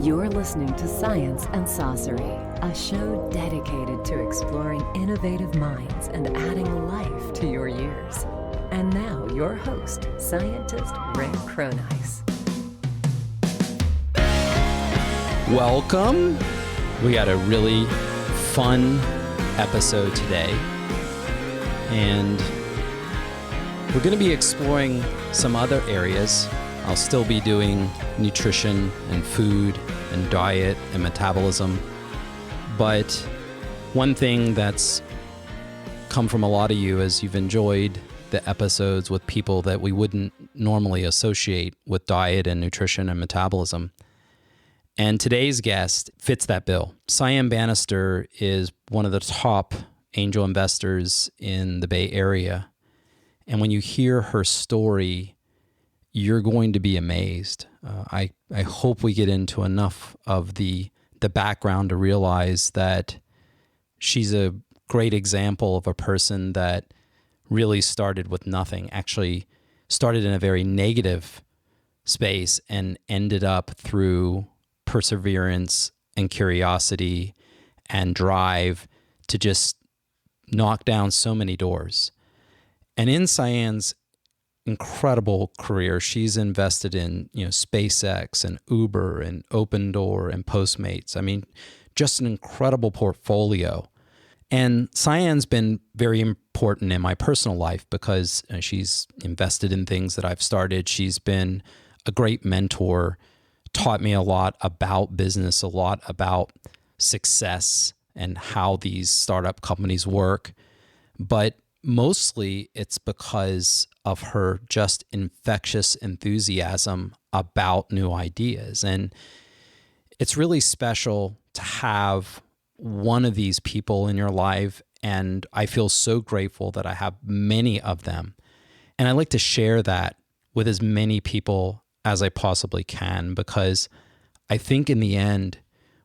You're listening to Science and Saucery, a show dedicated to exploring innovative minds and adding life to your years. And now, your host, scientist Ray Cronice. Welcome. We got a really fun episode today, and we're going to be exploring some other areas. I'll still be doing nutrition and food and diet and metabolism, but one thing that's come from a lot of you is you've enjoyed the episodes with people that we wouldn't normally associate with diet and nutrition and metabolism. And today's guest fits that bill. Cyan Banister is one of the top angel investors in the Bay Area. And when you hear her story, you're going to be amazed. I hope we get into enough of the background to realize that she's a great example of a person that really started with nothing, actually started in a very negative space and ended up through perseverance and curiosity and drive to just knock down so many doors. And in Cyan's incredible career, she's invested in, SpaceX and Uber and Open Door and Postmates. I mean, just an incredible portfolio. And Cyan's been very important in my personal life because she's invested in things that I've started. She's been a great mentor, taught me a lot about business, a lot about success and how these startup companies work. But mostly it's because of her just infectious enthusiasm about new ideas. And it's really special to have one of these people in your life. And I feel so grateful that I have many of them. And I like to share that with as many people as I possibly can, because I think in the end,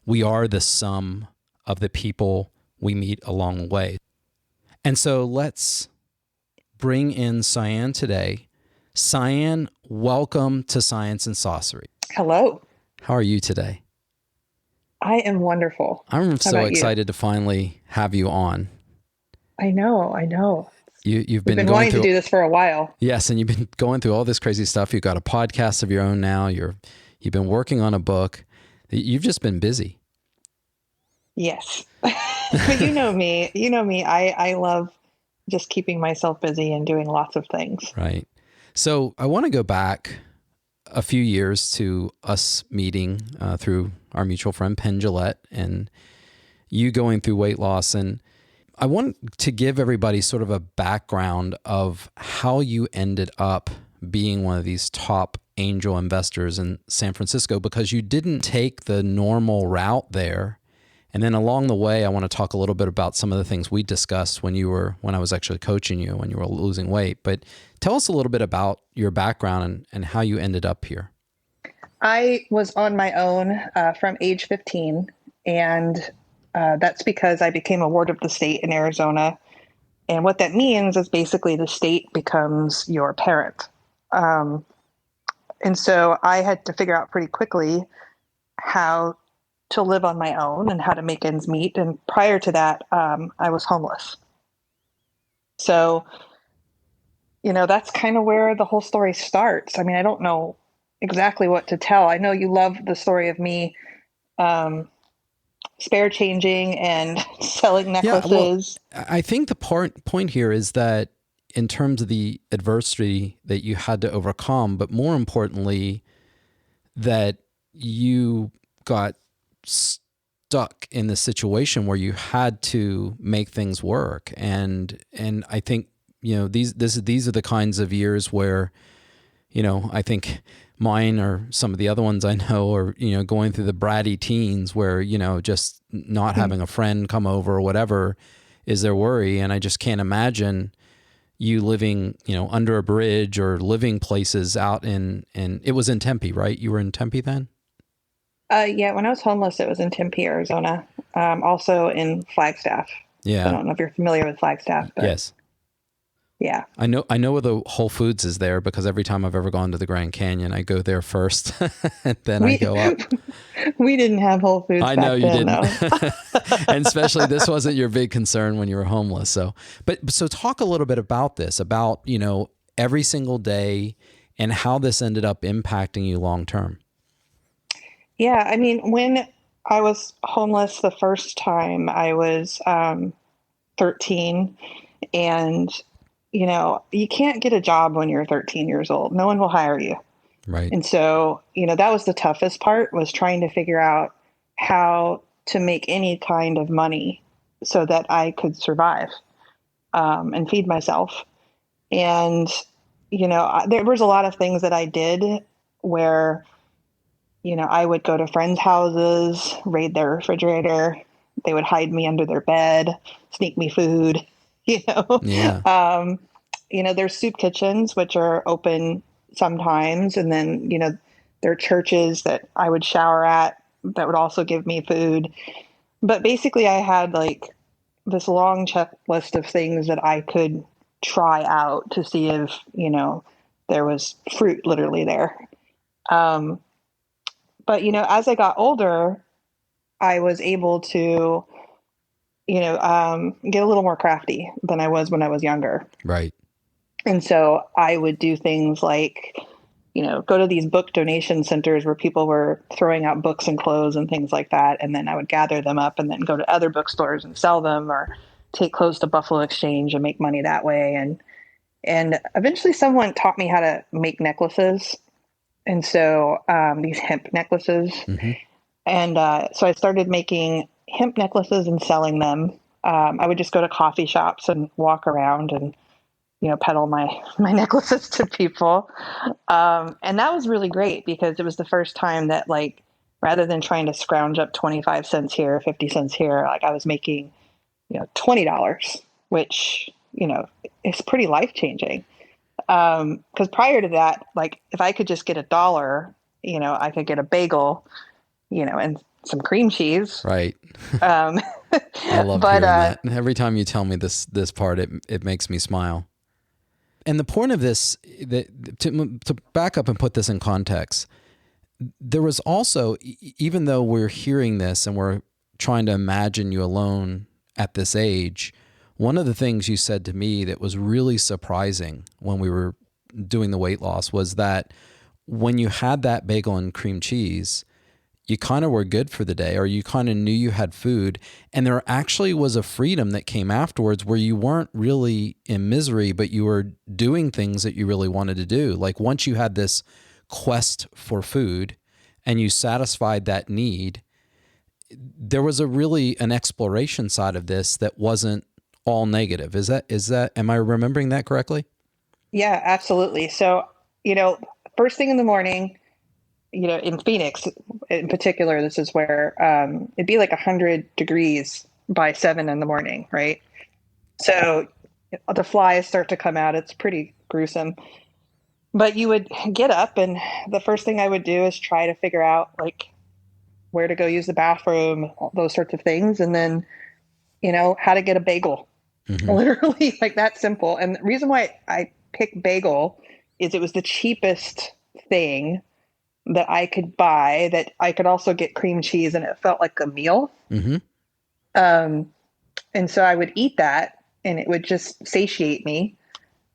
we are the sum of the people we meet along the way. And so let's bring in Cyan today. Cyan, welcome to Science and Saucery. Hello. How are you today? I am wonderful. I'm so excited to finally have you on. I know. You've been going wanting through, to do this for a while. Yes, and you've been going through all this crazy stuff. You've got a podcast of your own now. You've been working on a book. You've just been busy. Yes. But you know me. I love just keeping myself busy and doing lots of things. Right. So I want to go back a few years to us meeting through our mutual friend, Penn Jillette, and you going through weight loss. And I want to give everybody sort of a background of how you ended up being one of these top angel investors in San Francisco, because you didn't take the normal route there. And then along the way, I want to talk a little bit about some of the things we discussed when I was actually coaching you, when you were losing weight. But tell us a little bit about your background and how you ended up here. I was on my own from age 15, and that's because I became a ward of the state in Arizona. And what that means is basically the state becomes your parent. And so I had to figure out pretty quickly how to live on my own and how to make ends meet. And prior to that, I was homeless. So, that's kind of where the whole story starts. I mean, I don't know exactly what to tell. I know you love the story of me spare changing and selling necklaces. Yeah, well, I think the point here is that in terms of the adversity that you had to overcome, but more importantly, that you got stuck in the situation where you had to make things work. And I think, these are the kinds of years where, I think mine or some of the other ones I know are, going through the bratty teens where, just not having a friend come over or whatever is their worry. And I just can't imagine you living, under a bridge or living places out in it was in Tempe, right? You were in Tempe then? Yeah, when I was homeless, it was in Tempe, Arizona. Also in Flagstaff. Yeah. I don't know if you're familiar with Flagstaff. But yes. Yeah. I know where the Whole Foods is there because every time I've ever gone to the Grand Canyon, I go there first and then I We go up. we didn't have Whole Foods I know back you then, didn't. though. And especially this wasn't your big concern when you were homeless. So talk a little bit about this, about, every single day and how this ended up impacting you long term. Yeah, I mean, when I was homeless the first time, I was 13, and you can't get a job when you're 13 years old. No one will hire you. Right. And so, that was the toughest part, was trying to figure out how to make any kind of money so that I could survive and feed myself. And, there was a lot of things that I did where, I would go to friends' houses, raid their refrigerator. They would hide me under their bed, sneak me food, Yeah. There's soup kitchens, which are open sometimes. And then, there are churches that I would shower at that would also give me food. But basically, I had like this long checklist of things that I could try out to see if, there was fruit literally there. Um, but, as I got older, I was able to, get a little more crafty than I was when I was younger. Right. And so I would do things like, go to these book donation centers where people were throwing out books and clothes and things like that. And then I would gather them up and then go to other bookstores and sell them, or take clothes to Buffalo Exchange and make money that way. And eventually someone taught me how to make necklaces. And so these hemp necklaces. Mm-hmm. And so I started making hemp necklaces and selling them. I would just go to coffee shops and walk around and, peddle my necklaces to people. And that was really great because it was the first time that, like, rather than trying to scrounge up 25 cents here, 50 cents here, like I was making, $20, which, is pretty life changing. Because prior to that, like if I could just get $1, I could get a bagel, and some cream cheese. Right. Um, I love but, hearing that. Every time you tell me this part, it makes me smile. And the point of this, to back up and put this in context, there was also, even though we're hearing this and we're trying to imagine you alone at this age, one of the things you said to me that was really surprising when we were doing the weight loss was that when you had that bagel and cream cheese, you kind of were good for the day, or you kind of knew you had food. And there actually was a freedom that came afterwards where you weren't really in misery, but you were doing things that you really wanted to do. Like once you had this quest for food and you satisfied that need, there was an exploration side of this that wasn't all negative. Am I remembering that correctly? Yeah, absolutely. So, first thing in the morning, in Phoenix in particular, this is where it'd be like 100 degrees by 7 in the morning, right? So the flies start to come out. It's pretty gruesome. But you would get up, and the first thing I would do is try to figure out like where to go use the bathroom, all those sorts of things, and then how to get a bagel. Mm-hmm. Literally like that simple. And the reason why I picked bagel is it was the cheapest thing that I could buy, that I could also get cream cheese, and it felt like a meal. Mm-hmm. And so I would eat that and it would just satiate me.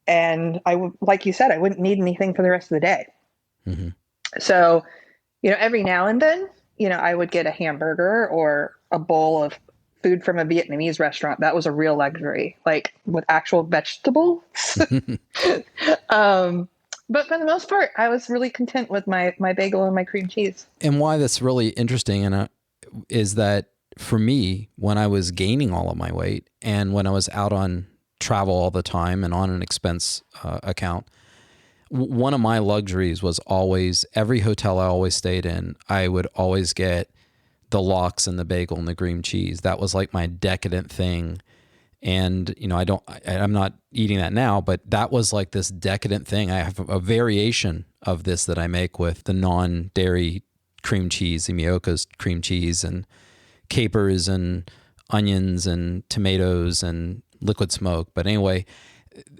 And I would, like you said, I wouldn't need anything for the rest of the day. Mm-hmm. So, every now and then, I would get a hamburger or a bowl of food from a Vietnamese restaurant. That was a real luxury, like with actual vegetables. But for the most part, I was really content with my bagel and my cream cheese. And why that's really interesting is that for me, when I was gaining all of my weight and when I was out on travel all the time and on an expense account, one of my luxuries was always, every hotel I always stayed in, I would always get the lox and the bagel and the cream cheese. That was like my decadent thing. And, I'm not eating that now, but that was like this decadent thing. I have a variation of this that I make with the non-dairy cream cheese, Emioka's cream cheese, and capers and onions and tomatoes and liquid smoke. But anyway,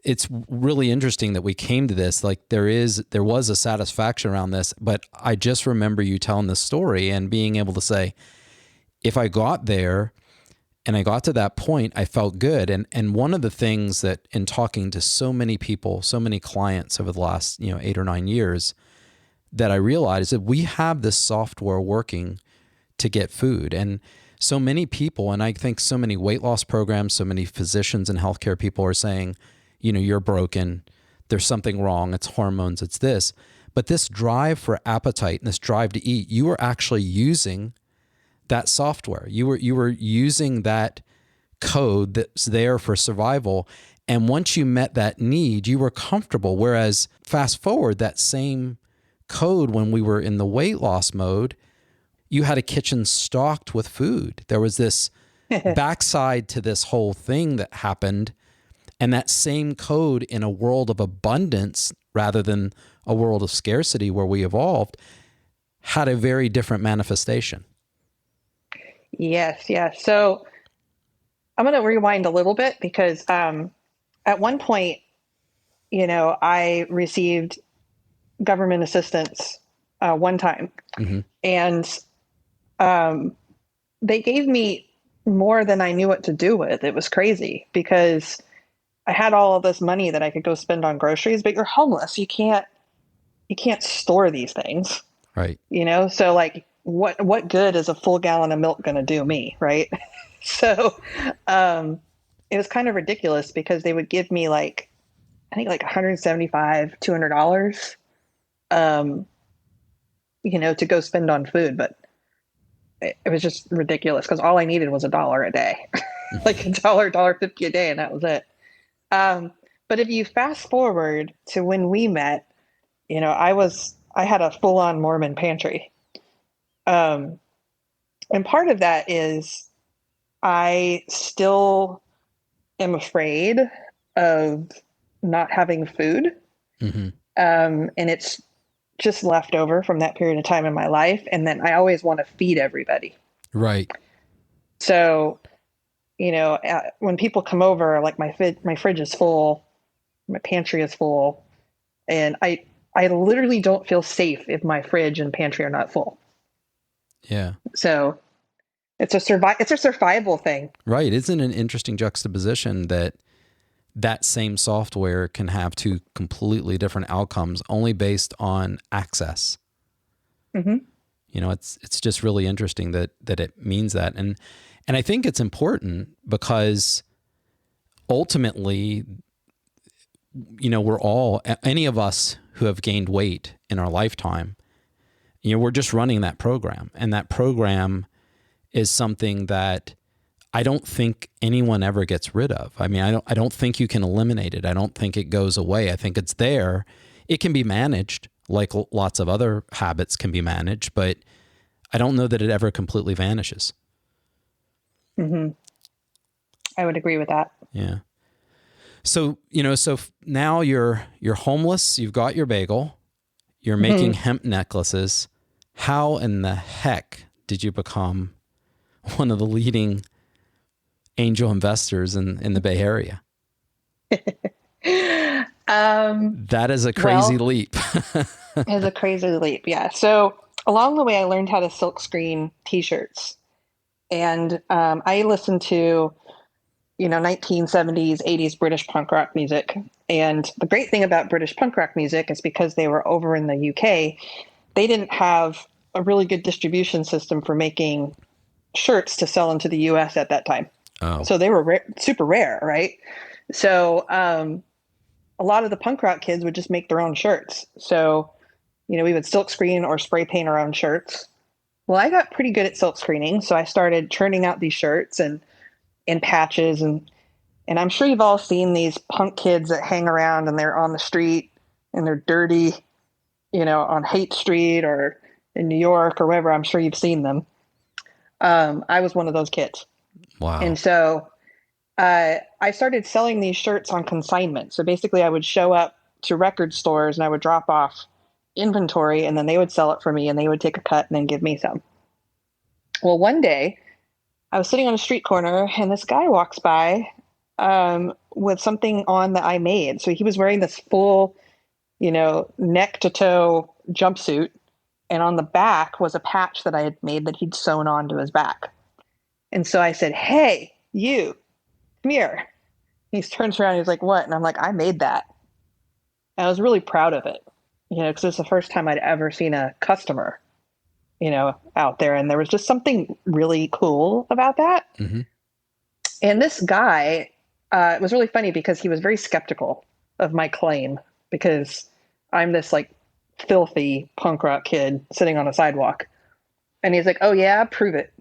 it's really interesting that we came to this. Like there was a satisfaction around this, but I just remember you telling this story and being able to say, if I got there and I got to that point, I felt good. And one of the things that in talking to so many people, so many clients over the last, 8 or 9 years, that I realized is that we have this software working to get food. And so many people, and I think so many weight loss programs, so many physicians and healthcare people are saying, you're broken, there's something wrong, it's hormones, it's this. But this drive for appetite and this drive to eat, you were actually using that software. You were using that code that's there for survival. And once you met that need, you were comfortable. Whereas fast forward, that same code when we were in the weight loss mode, you had a kitchen stocked with food. There was this backside to this whole thing that happened. And that same code in a world of abundance rather than a world of scarcity where we evolved had a very different manifestation. Yes. So I'm going to rewind a little bit because at one point, I received government assistance one time. Mm-hmm. And they gave me more than I knew what to do with. It was crazy because I had all of this money that I could go spend on groceries, but you're homeless. You can't store these things. Right. So like what good is a full gallon of milk going to do me? Right. So, it was kind of ridiculous because they would give me I think like $175, $200, to go spend on food. But it was just ridiculous because all I needed was $1 a day, like $1.50 a day. And that was it. But if you fast forward to when we met, I had a full on Mormon pantry. And part of that is I still am afraid of not having food. Mm-hmm. And it's just left over from that period of time in my life. And then I always want to feed everybody. Right. So, when people come over, like my fridge is full, my pantry is full, and I literally don't feel safe if my fridge and pantry are not full. Yeah. So it's a survival thing. Right. Isn't it an interesting juxtaposition that same software can have two completely different outcomes only based on access? Mm-hmm. It's just really interesting that it means that. And I think it's important because ultimately, we're all, any of us who have gained weight in our lifetime, we're just running that program. And that program is something that I don't think anyone ever gets rid of. I mean, I don't think you can eliminate it. I don't think it goes away. I think it's there. It can be managed like lots of other habits can be managed, but I don't know that it ever completely vanishes. Mm-hmm. I would agree with that. Yeah. So, now you're homeless, you've got your bagel, you're making hemp necklaces. How in the heck did you become one of the leading angel investors in the Bay Area? That is a crazy leap. It is a crazy leap. Yeah. So along the way, I learned how to silk screen t-shirts, and I listened to 1970s, 80s British punk rock music. And the great thing about British punk rock music is because they were over in the UK, they didn't have a really good distribution system for making shirts to sell into the US at that time. Oh. So they were super rare, right? So a lot of the punk rock kids would just make their own shirts. So, we would silk screen or spray paint our own shirts. Well, I got pretty good at silk screening, so I started churning out these shirts and patches, and I'm sure you've all seen these punk kids that hang around and they're on the street and they're dirty, on Haight Street or in New York or wherever. I'm sure you've seen them. I was one of those kids. Wow. And so I started selling these shirts on consignment. So basically I would show up to record stores and I would drop off inventory, and then they would sell it for me and they would take a cut and then give me some. Well, one day I was sitting on a street corner and this guy walks by with something on that I made. So he was wearing this full, neck to toe jumpsuit. And on the back was a patch that I had made that he'd sewn onto his back. And so I said, "Hey, you, come here." He turns around and he's like, "What?" And I'm like, "I made that." And I was really proud of it, because it was the first time I'd ever seen a customer, out there. And there was just something really cool about that. Mm-hmm. And this guy, it was really funny because he was very skeptical of my claim, because I'm this like filthy punk rock kid sitting on a sidewalk. And he's like, "Oh yeah, prove it."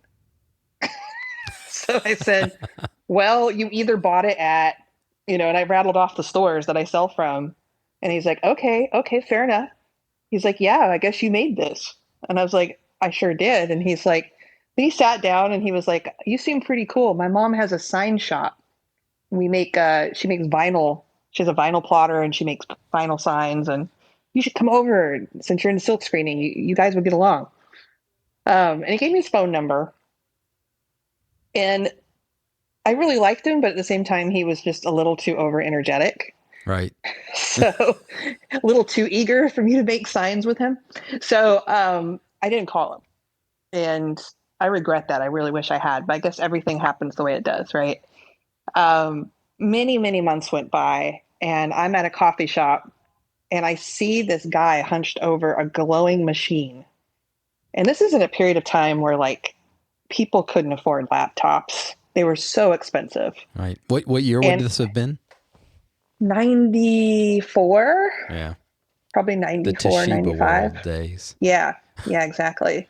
So I said, "Well, you either bought it at, and I rattled off the stores that I sell from." And he's like, okay, fair enough. He's like, "Yeah, I guess you made this." And I was like, "I sure did." And he's like, he sat down and he was like, "You seem pretty cool. My mom has a sign shop. She makes vinyl. She has a vinyl plotter and she makes vinyl signs. And you should come over since you're in silk screening. You guys would get along." And he gave me his phone number. And I really liked him, but at the same time, he was just a little too over energetic. Right. So a little too eager for me to make signs with him. So I didn't call him. And I regret that. I really wish I had, but I guess everything happens the way it does, right? Many, many months went by and I'm at a coffee shop and I see this guy hunched over a glowing machine. And this is in a period of time where like people couldn't afford laptops. They were so expensive. Right. What year would this have been? 94. Yeah. Probably 94, the Toshiba 95. World days. Yeah, exactly.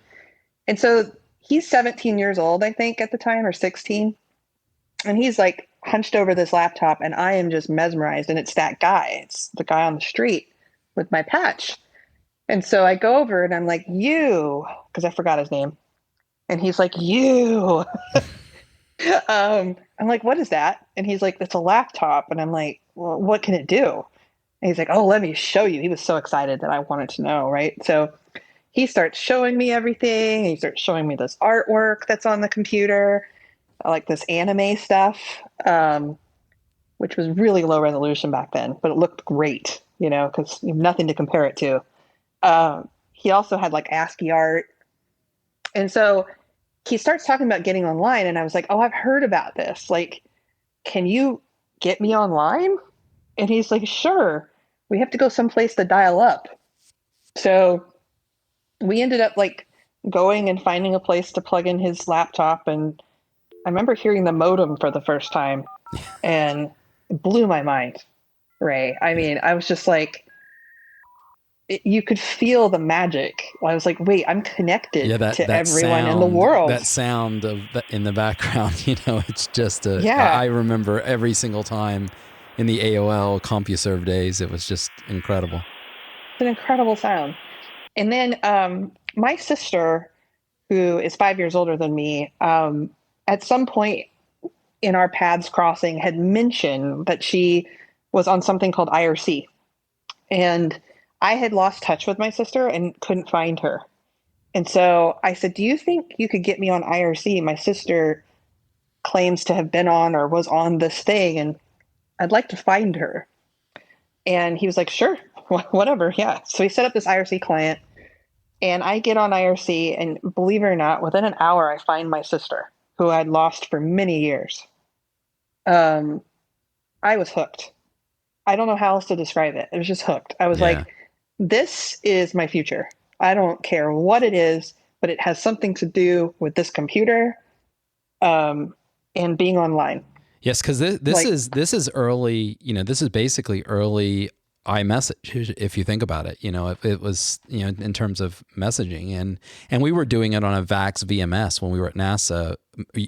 And so he's 17 years old, I think, at the time, or 16. And he's like hunched over this laptop, and I am just mesmerized. And it's that guy. It's the guy on the street with my patch. And so I go over and I'm like, "You," because I forgot his name. And he's like, "You." I'm like, "What is that?" And he's like, "It's a laptop." And I'm like, "Well, what can it do?" And he's like, "Oh, let me show you." He was so excited that I wanted to know, right? So he starts showing me everything. He starts showing me this artwork that's on the computer, like this anime stuff, which was really low resolution back then, but it looked great, because you have nothing to compare it to. He also had like ASCII art. And so he starts talking about getting online. And I was like, "Oh, I've heard about this. Like, can you get me online?" And he's like, "Sure. We have to go someplace to dial up." So we ended up like going and finding a place to plug in his laptop. And I remember hearing the modem for the first time and it blew my mind, Ray. I mean, I was just like, you could feel the magic. I was like, wait, I'm connected to everyone sound, in the world. That sound in the background, it's just yeah. I remember every single time in the AOL CompuServe days, it was just incredible. It's an incredible sound. And then my sister, who is 5 years older than me, at some point in our paths crossing had mentioned that she was on something called IRC. And I had lost touch with my sister and couldn't find her. And so I said, "Do you think you could get me on IRC? My sister claims to have been on or was on this thing, and I'd like to find her." And he was like, "Sure, whatever. Yeah." So he set up this IRC client and I get on IRC, and believe it or not, within an hour, I find my sister who I'd lost for many years. I was hooked. I don't know how else to describe it. It was just hooked. I was like, this is my future. I don't care what it is, but it has something to do with this computer and being online. Yes, because this is early. This is basically early iMessage. If you think about it, it was in terms of messaging, and we were doing it on a VAX VMS when we were at NASA.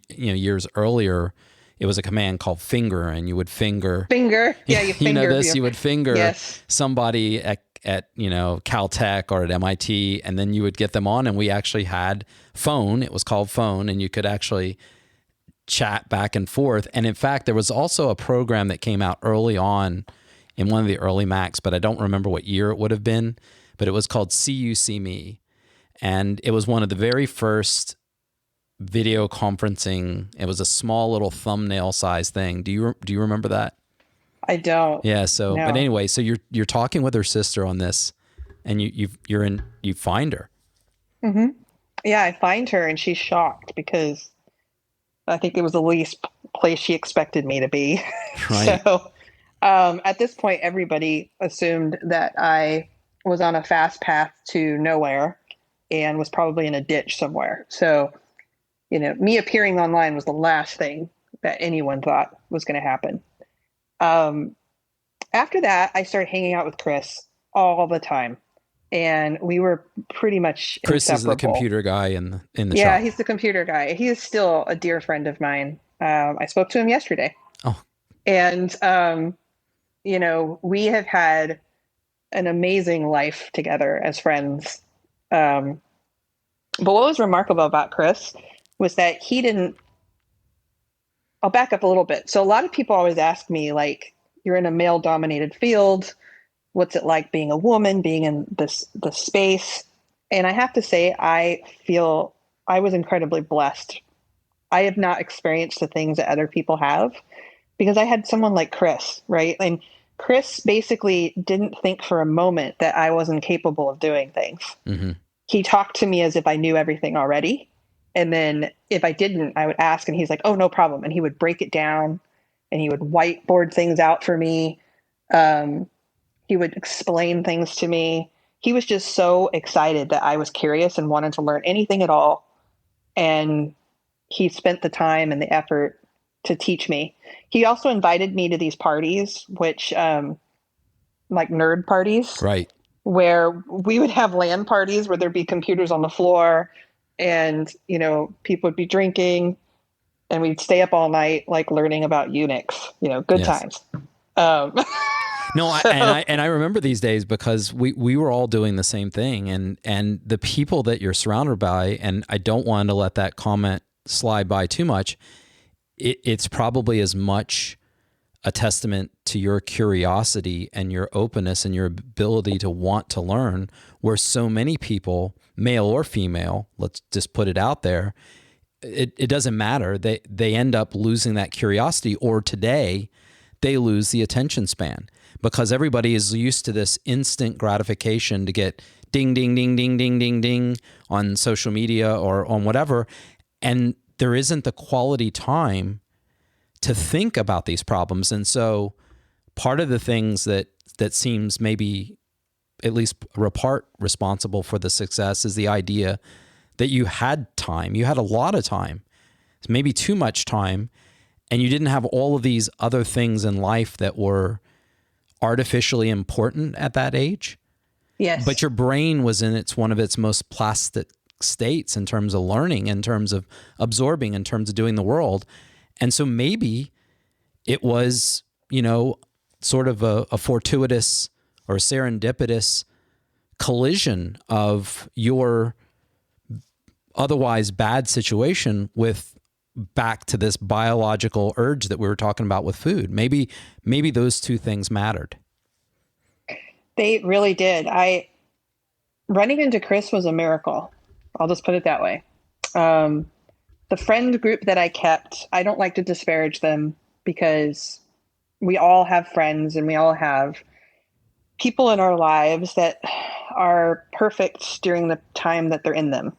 Years earlier. It was a command called finger, and you would finger. Yeah, you finger. You would finger somebody at Caltech or at MIT, and then you would get them on, and we actually had phone. It was called phone, and you could actually chat back and forth. And in fact, there was also a program that came out early on in one of the early Macs, but I don't remember what year it would have been, but it was called See You, See Me. And it was one of the very first video conferencing. It was a small little thumbnail size thing. Do you remember that? I don't. Yeah. So, but No. anyway, so you're talking with her sister on this, and you find her. Hmm. Yeah, I find her and she's shocked because I think it was the least place she expected me to be. Right. So at this point, everybody assumed that I was on a fast path to nowhere and was probably in a ditch somewhere. So, me appearing online was the last thing that anyone thought was going to happen. Um, After that, I started hanging out with Chris all the time, and we were pretty much Chris is the inseparable. computer guy in the Yeah, shop. he's the computer guy. He is still a dear friend of mine. I spoke to him yesterday, Oh, and we have had an amazing life together as friends. Um, but what was remarkable about Chris was that he didn't. I'll back up a little bit. So a lot of people always ask me, like, you're in a male-dominated field. What's it like being a woman, being in this space? And I have to say, I feel I was incredibly blessed. I have not experienced the things that other people have because I had someone like Chris, right? And Chris basically didn't think for a moment that I wasn't capable of doing things. mm-hmm. He talked to me as if I knew everything already. And then if I didn't, I would ask, and he's like, oh, no problem. And he would break it down and he would whiteboard things out for me. Um, he would explain things to me. He was just so excited that I was curious and wanted to learn anything at all. And he spent the time and the effort to teach me. He also invited me to these parties, which, like nerd parties, Right. where we would have LAN parties where there'd be computers on the floor and, people would be drinking and we'd stay up all night, like learning about Unix, good Yes. times. Um, No, so, I remember these days because we were all doing the same thing, and the people that you're surrounded by, and I don't want to let that comment slide by too much. It's probably as much a testament to your curiosity and your openness and your ability to want to learn, where so many people, male or female, let's just put it out there, it doesn't matter. They end up losing that curiosity, or today they lose the attention span because everybody is used to this instant gratification to get ding, ding, ding, ding, ding, ding, ding on social media or on whatever. And there isn't the quality time to think about these problems. And so part of the things that seems maybe at least a part responsible for the success is the idea that you had time. You had a lot of time, maybe too much time, and you didn't have all of these other things in life that were artificially important at that age. yes. But your brain was in one of its most plastic states in terms of learning, in terms of absorbing, in terms of doing the world. And so maybe it was, sort of a fortuitous or serendipitous collision of your otherwise bad situation with back to this biological urge that we were talking about with food. Maybe those two things mattered. They really did. Running into Chris was a miracle. I'll just put it that way. The friend group that I kept, I don't like to disparage them because we all have friends and we all have people in our lives that are perfect during the time that they're in them.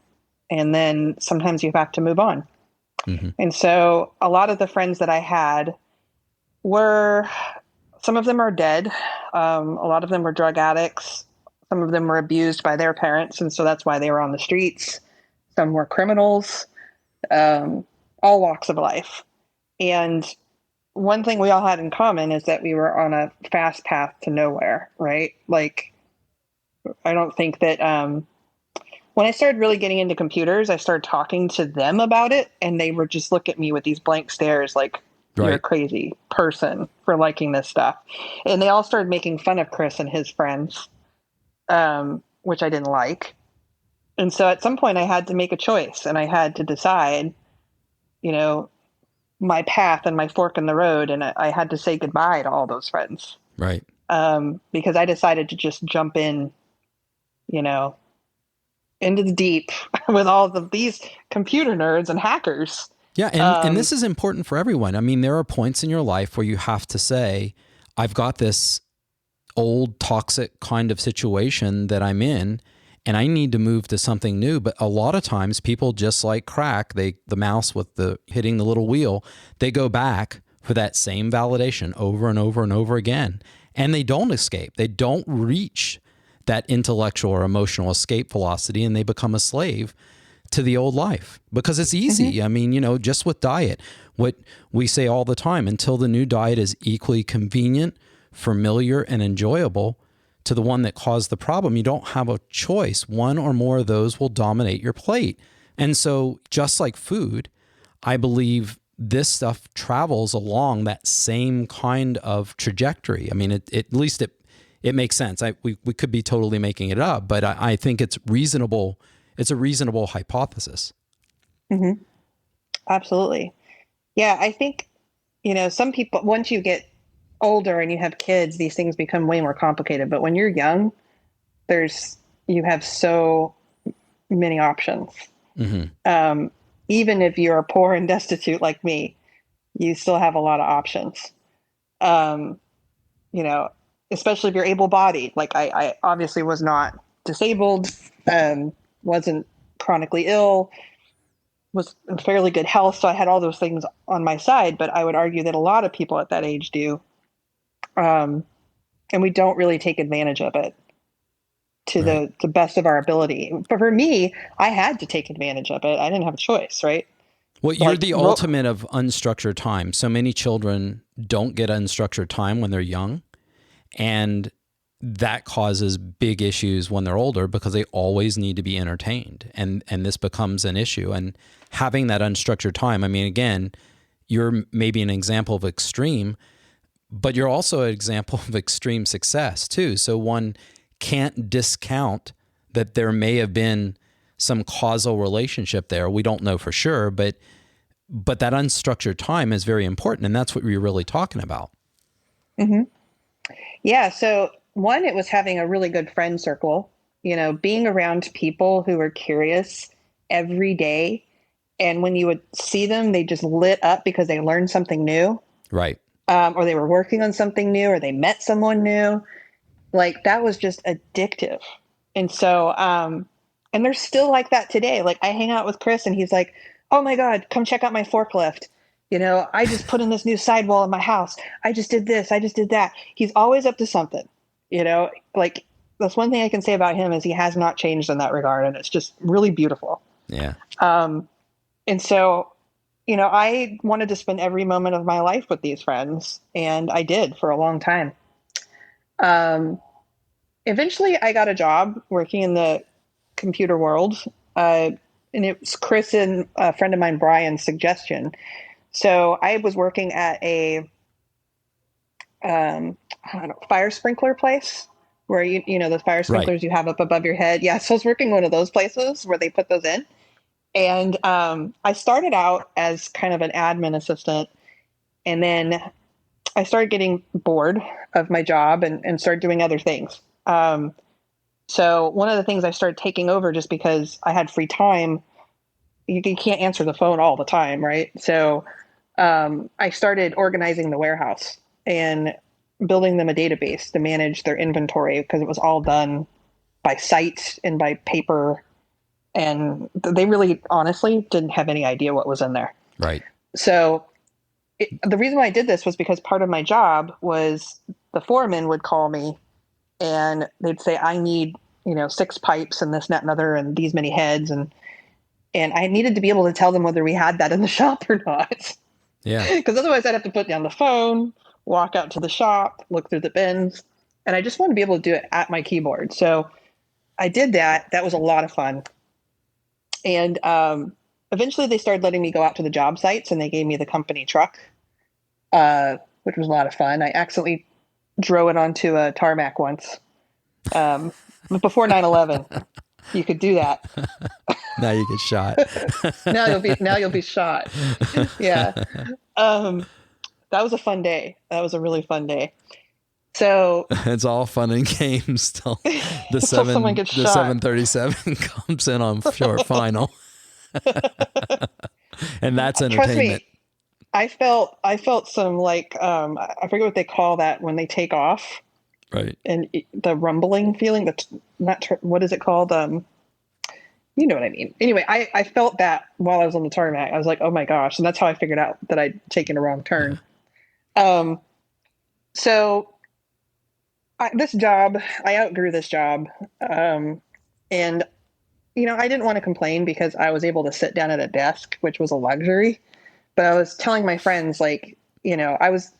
And then sometimes you have to move on. Mm-hmm. And so a lot of the friends that I had some of them are dead. A lot of them were drug addicts. Some of them were abused by their parents. And so that's why they were on the streets. Some were criminals, all walks of life. And one thing we all had in common is that we were on a fast path to nowhere, right? Like, I don't think that when I started really getting into computers, I started talking to them about it, and they would just look at me with these blank stares like, you're a crazy person for liking this stuff. And they all started making fun of Chris and his friends, which I didn't like. And so at some point I had to make a choice, and I had to decide, my path and my fork in the road. And I had to say goodbye to all those friends. Right. Because I decided to just jump in, into the deep with all of these computer nerds and hackers. Yeah, and this is important for everyone. I mean, there are points in your life where you have to say, I've got this old toxic kind of situation that I'm in, and I need to move to something new. But a lot of times people, just like crack, the mouse with the hitting the little wheel, they go back for that same validation over and over and over again. And they don't escape. They don't reach that intellectual or emotional escape velocity, and they become a slave to the old life because it's easy. Mm-hmm. I mean, just with diet, what we say all the time, until the new diet is equally convenient, familiar, and enjoyable to the one that caused the problem, you don't have a choice. One or more of those will dominate your plate. And so just like food, I believe this stuff travels along that same kind of trajectory. I mean, at least it makes sense. We could be totally making it up, but I think it's reasonable. It's a reasonable hypothesis. Mm-hmm. Absolutely. Yeah, I think, some people, once you get older and you have kids, these things become way more complicated. But when you're young, you have so many options. Mm-hmm. Even if you're poor and destitute like me, you still have a lot of options. Especially if you're able-bodied. Like I obviously was not disabled, wasn't chronically ill, was in fairly good health. So I had all those things on my side, but I would argue that a lot of people at that age do. And we don't really take advantage of it to the best of our ability. But for me, I had to take advantage of it. I didn't have a choice, right? Well, you're the ultimate of unstructured time. So many children don't get unstructured time when they're young, and that causes big issues when they're older because they always need to be entertained. And this becomes an issue. And having that unstructured time, I mean, again, you're maybe an example of extreme, but you're also an example of extreme success too. So one can't discount that there may have been some causal relationship there. We don't know for sure, but that unstructured time is very important. And that's what we're really talking about. Mm-hmm. Yeah. So one, it was having a really good friend circle, being around people who were curious every day. And when you would see them, they just lit up because they learned something new. Right. Or they were working on something new, or they met someone new. Like that was just addictive. And so, and they're still like that today. Like I hang out with Chris and he's like, oh my God, come check out my forklift. I just put in this new sidewall in my house. I just did this. I just did that. He's always up to something, like that's one thing I can say about him is he has not changed in that regard. And it's just really beautiful. Yeah. And so, I wanted to spend every moment of my life with these friends, and I did for a long time. Eventually I got a job working in the computer world. And it was Chris and a friend of mine, Brian's suggestion. So I was working at a, fire sprinkler place where the fire sprinklers you have up above your head. Yeah. So I was working one of those places where they put those in. And I started out as kind of an admin assistant, and then I started getting bored of my job and started doing other things. So one of the things I started taking over just because I had free time, you can't answer the phone all the time, right? So I started organizing the warehouse and building them a database to manage their inventory because it was all done by sight and by paper. And they really, honestly, didn't have any idea what was in there. Right. So the reason why I did this was because part of my job was the foreman would call me and they'd say, I need, 6 pipes and this, that, and other, and these many heads. And I needed to be able to tell them whether we had that in the shop or not. Yeah. Because otherwise I'd have to put down the phone, walk out to the shop, look through the bins. And I just wanted to be able to do it at my keyboard. So I did that. That was a lot of fun. And eventually they started letting me go out to the job sites, and they gave me the company truck, which was a lot of fun. I accidentally drove it onto a tarmac once. But before 9/11, you could do that. Now you get shot. now you'll be shot. Yeah. That was a fun day. That was a really fun day. So it's all fun and games till the 737 comes in on short final. And that's entertainment. Trust me, I felt some like I forget what they call that when they take off Right. and the rumbling feeling. That's not what is it called? You know what I mean. Anyway, I felt that while I was on the tarmac. I was like, oh my gosh, and that's how I figured out that I'd taken a wrong Yeah. turn. Um, so this job, I outgrew this job, and I didn't want to complain because I was able to sit down at a desk, which was a luxury. But I was telling my friends, like, I was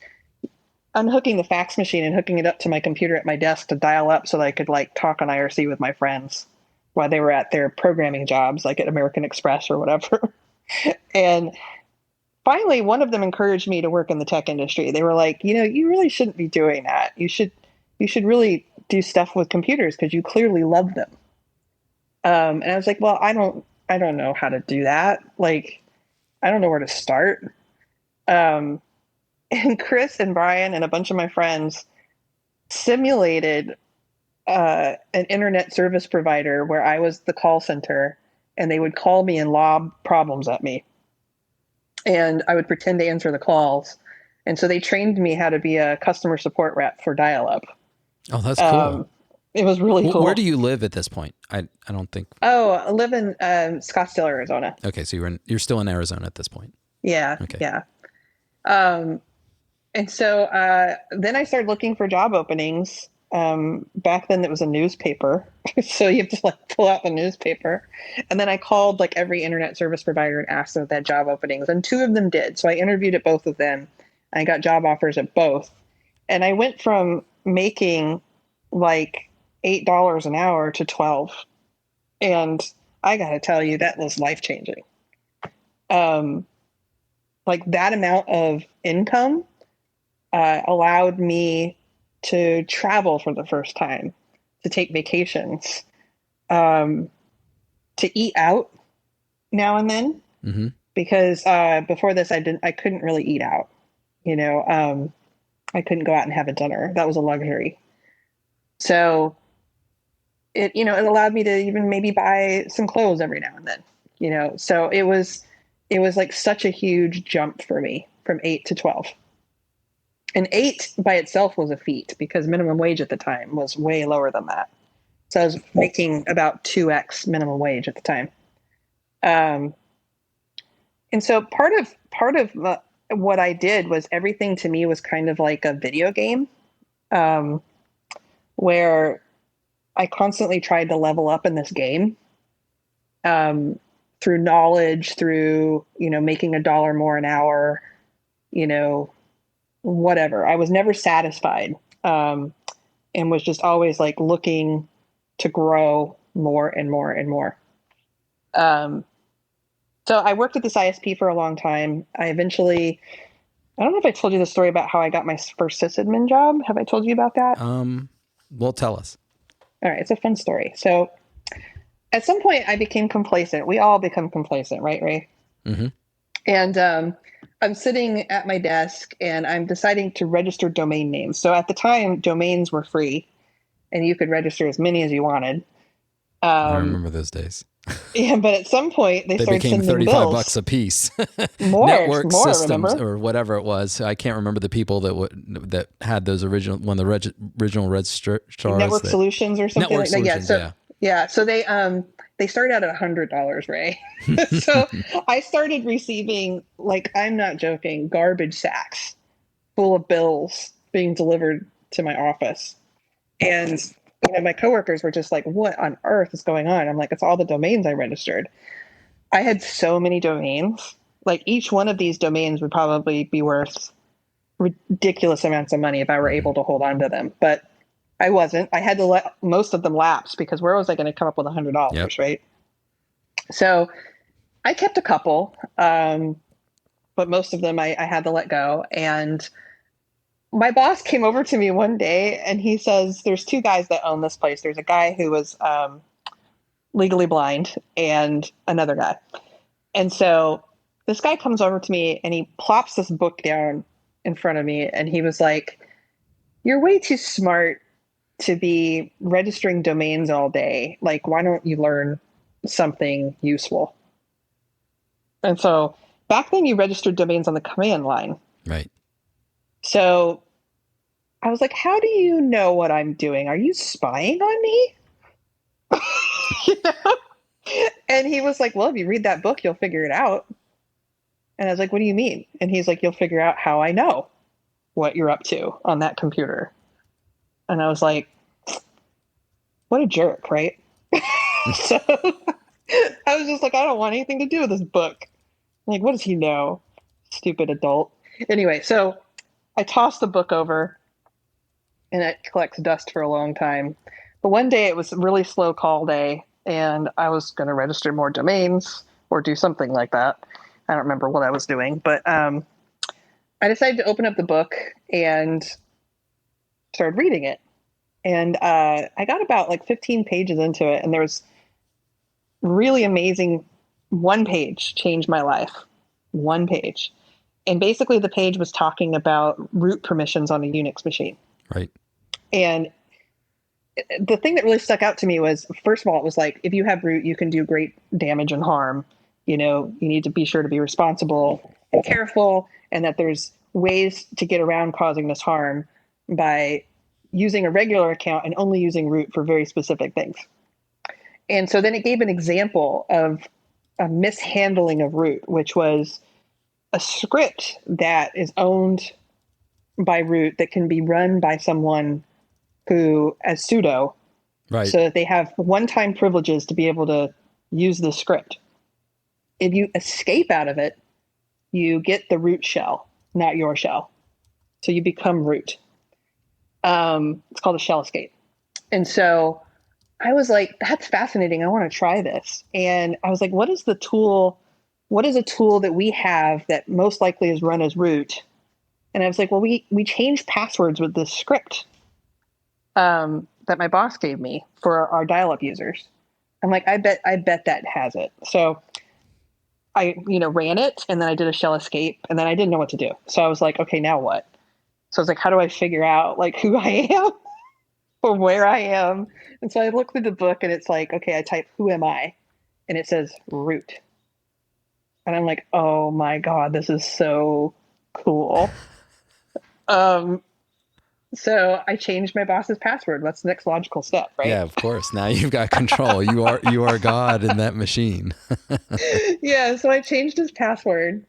unhooking the fax machine and hooking it up to my computer at my desk to dial up so that I could like talk on IRC with my friends while they were at their programming jobs, like at American Express or whatever. And finally, one of them encouraged me to work in the tech industry. They were like, you really shouldn't be doing that. You should really do stuff with computers because you clearly love them. And I was like, well, I don't know how to do that. Like, I don't know where to start. Um, and Chris and Brian and a bunch of my friends simulated an internet service provider where I was the call center and they would call me and lob problems at me. And I would pretend to answer the calls. And so they trained me how to be a customer support rep for dial up. Oh, that's cool. It was really cool. Where do you live at this point? I don't think. Oh, I live in Scottsdale, Arizona. Okay, so you're still in Arizona at this point. Yeah. Okay. Yeah. And so then I started looking for job openings. Back then it was a newspaper. So you have to like pull out the newspaper. And then I called like every internet service provider and asked them if they had job openings. And two of them did. So I interviewed at both of them. I got job offers at both. And I went from making like $8 an hour to 12. And I got to tell you, that was life changing. Like that amount of income allowed me to travel for the first time, to take vacations, to eat out now and then, because before this I couldn't really eat out. I couldn't go out and have a dinner. That was a luxury. So it allowed me to even maybe buy some clothes every now and then. So it was like such a huge jump for me from 8 to 12. And 8 by itself was a feat because minimum wage at the time was way lower than that. So I was making about 2x minimum wage at the time. And so part of what I did was everything to me was kind of like a video game, where I constantly tried to level up in this game, through knowledge, through, making $1 more an hour, whatever. I was never satisfied, and was just always like looking to grow more and more and more. So I worked at this ISP for a long time. I don't know if I told you the story about how I got my first sysadmin job. Have I told you about that? Well, tell us. All right. It's a fun story. So at some point I became complacent. We all become complacent, right, Ray? Mm-hmm. And I'm sitting at my desk and I'm deciding to register domain names. So at the time, domains were free and you could register as many as you wanted. I remember those days. Yeah, but at some point they started became sending $35 bills. a piece. More systems, remember? or whatever it was. I can't remember the people that had those original original registrars. Network Solutions or something Network like that. Solutions, Yeah. So they started out at $100, Ray. So I started receiving, like, I'm not joking, garbage sacks full of bills being delivered to my office. And my coworkers were just like, what on earth is going on? I'm like, it's all the domains I registered. I had so many domains. Like each one of these domains would probably be worth ridiculous amounts of money if I were able to hold on to them. But I wasn't. I had to let most of them lapse because where was I going to come up with $100, Yep. right? So I kept a couple, but most of them I had to let go. And my boss came over to me one day and he says, there's two guys that own this place. There's a guy who was legally blind and another guy. And so this guy comes over to me and he plops this book down in front of me. And he was like, you're way too smart to be registering domains all day. Like, why don't you learn something useful? And so back then you registered domains on the command line. Right. So I was like, how do you know what I'm doing? Are you spying on me? You know? And he was like, well, if you read that book, you'll figure it out. And I was like, what do you mean? And he's like, you'll figure out how I know what you're up to on that computer. And I was like, what a jerk, right? So I was just like, I don't want anything to do with this book. Like, what does he know? Stupid adult. Anyway, so I tossed the book over and it collects dust for a long time. But one day it was a really slow call day and I was going to register more domains or do something like that. I don't remember what I was doing, but I decided to open up the book and started reading it. And I got about like 15 pages into it, and there was really amazing. One page changed my life. One page. And basically the page was talking about root permissions on a Unix machine. Right. And the thing that really stuck out to me was, first of all, it was like, if you have root, you can do great damage and harm. You know, you need to be sure to be responsible and careful, and that there's ways to get around causing this harm by using a regular account and only using root for very specific things. And so then it gave an example of a mishandling of root, which was a script that is owned by root that can be run by someone who, as sudo, Right. so that they have one-time privileges to be able to use the script. If you escape out of it, you get the root shell, not your shell. So you become root. It's called a shell escape. And so I was like, that's fascinating. I want to try this. And I was like, what is the tool? What is a tool that we have that most likely is run as root? And I was like, well, we changed passwords with this script that my boss gave me for our dial-up users. I'm like, I bet that has it. So I, ran it, and then I did a shell escape, and then I didn't know what to do. So I was like, okay, now what? So I was like, how do I figure out like who I am or where I am? And so I looked through the book, and it's like, okay, I type, who am I? And it says root. And I'm like, oh my God, this is so cool. So I changed my boss's password. That's the next logical step, right? Yeah, of course. Now you've got control. You are God in that machine. Yeah, so I changed his password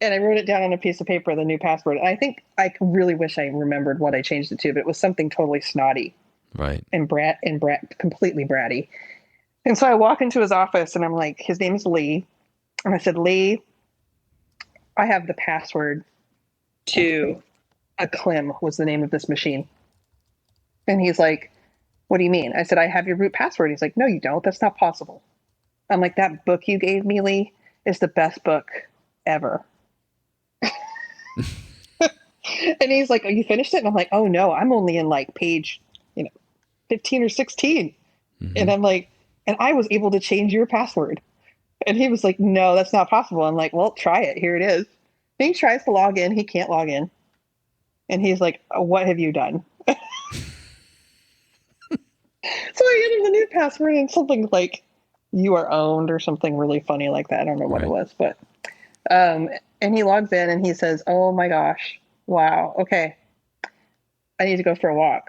and I wrote it down on a piece of paper, the new password. And I think I really wish I remembered what I changed it to, but it was something totally snotty. Right. And completely bratty. And so I walk into his office and I'm like, his name is Lee. And I said, Lee, I have the password to a Clem was the name of this machine. And he's like, what do you mean? I said, I have your root password. He's like, no, you don't. That's not possible. I'm like, that book you gave me, Lee, is the best book ever. And he's like, oh, you finished it? And I'm like, oh no, I'm only in like page, 15 or 16. Mm-hmm. And I'm like, and I was able to change your password. And he was like, no, that's not possible. I'm like, well, try it. Here it is. And he tries to log in. He can't log in. And he's like, what have you done? So I entered the new password and something like, you are owned or something really funny like that. I don't know what it was, but, and he logs in and he says, oh my gosh, wow. Okay. I need to go for a walk.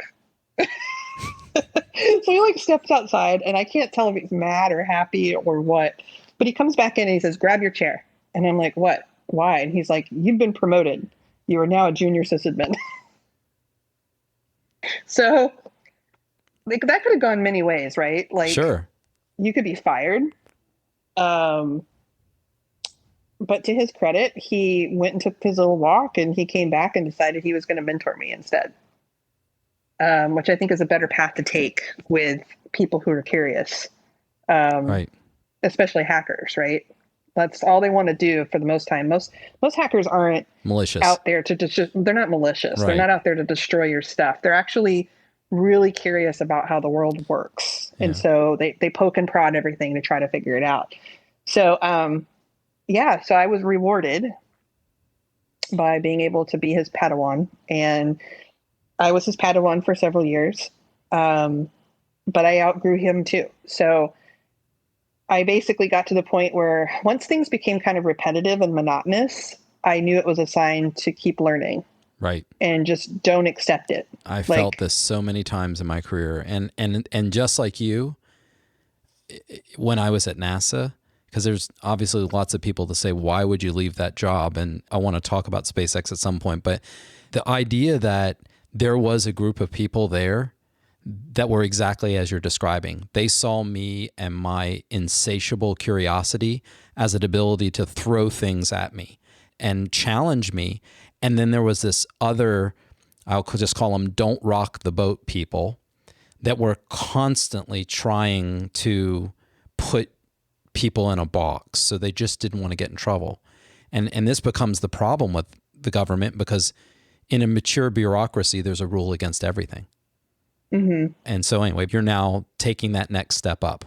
So he like steps outside and I can't tell if he's mad or happy or what, but he comes back in and he says, grab your chair. And I'm like, what? Why? And he's like, you've been promoted. You are now a junior sysadmin. So like, that could have gone many ways, right? Like, sure, you could be fired. But to his credit, he went and took his little walk and he came back and decided he was going to mentor me instead. Which I think is a better path to take with people who are curious. Right. Especially hackers, right? That's all they want to do for the most time. Most hackers aren't malicious out there to they're not malicious. Right. They're not out there to destroy your stuff. They're actually really curious about how the world works. Yeah. And so they poke and prod everything to try to figure it out. So, so I was rewarded by being able to be his Padawan, and I was his Padawan for several years. But I outgrew him too. So I basically got to the point where once things became kind of repetitive and monotonous, I knew it was a sign to keep learning Right. and just don't accept it. I felt Like, this so many times in my career. And just like you, when I was at NASA, because there's obviously lots of people that say, why would you leave that job? And I want to talk about SpaceX at some point. But the idea that there was a group of people there that were exactly as you're describing. They saw me and my insatiable curiosity as an ability to throw things at me and challenge me. And then there was this other, I'll just call them don't rock the boat people, that were constantly trying to put people in a box. So they just didn't want to get in trouble. And this becomes the problem with the government, because in a mature bureaucracy, there's a rule against everything. mm-hmm. And so anyway, you're now taking that next step up.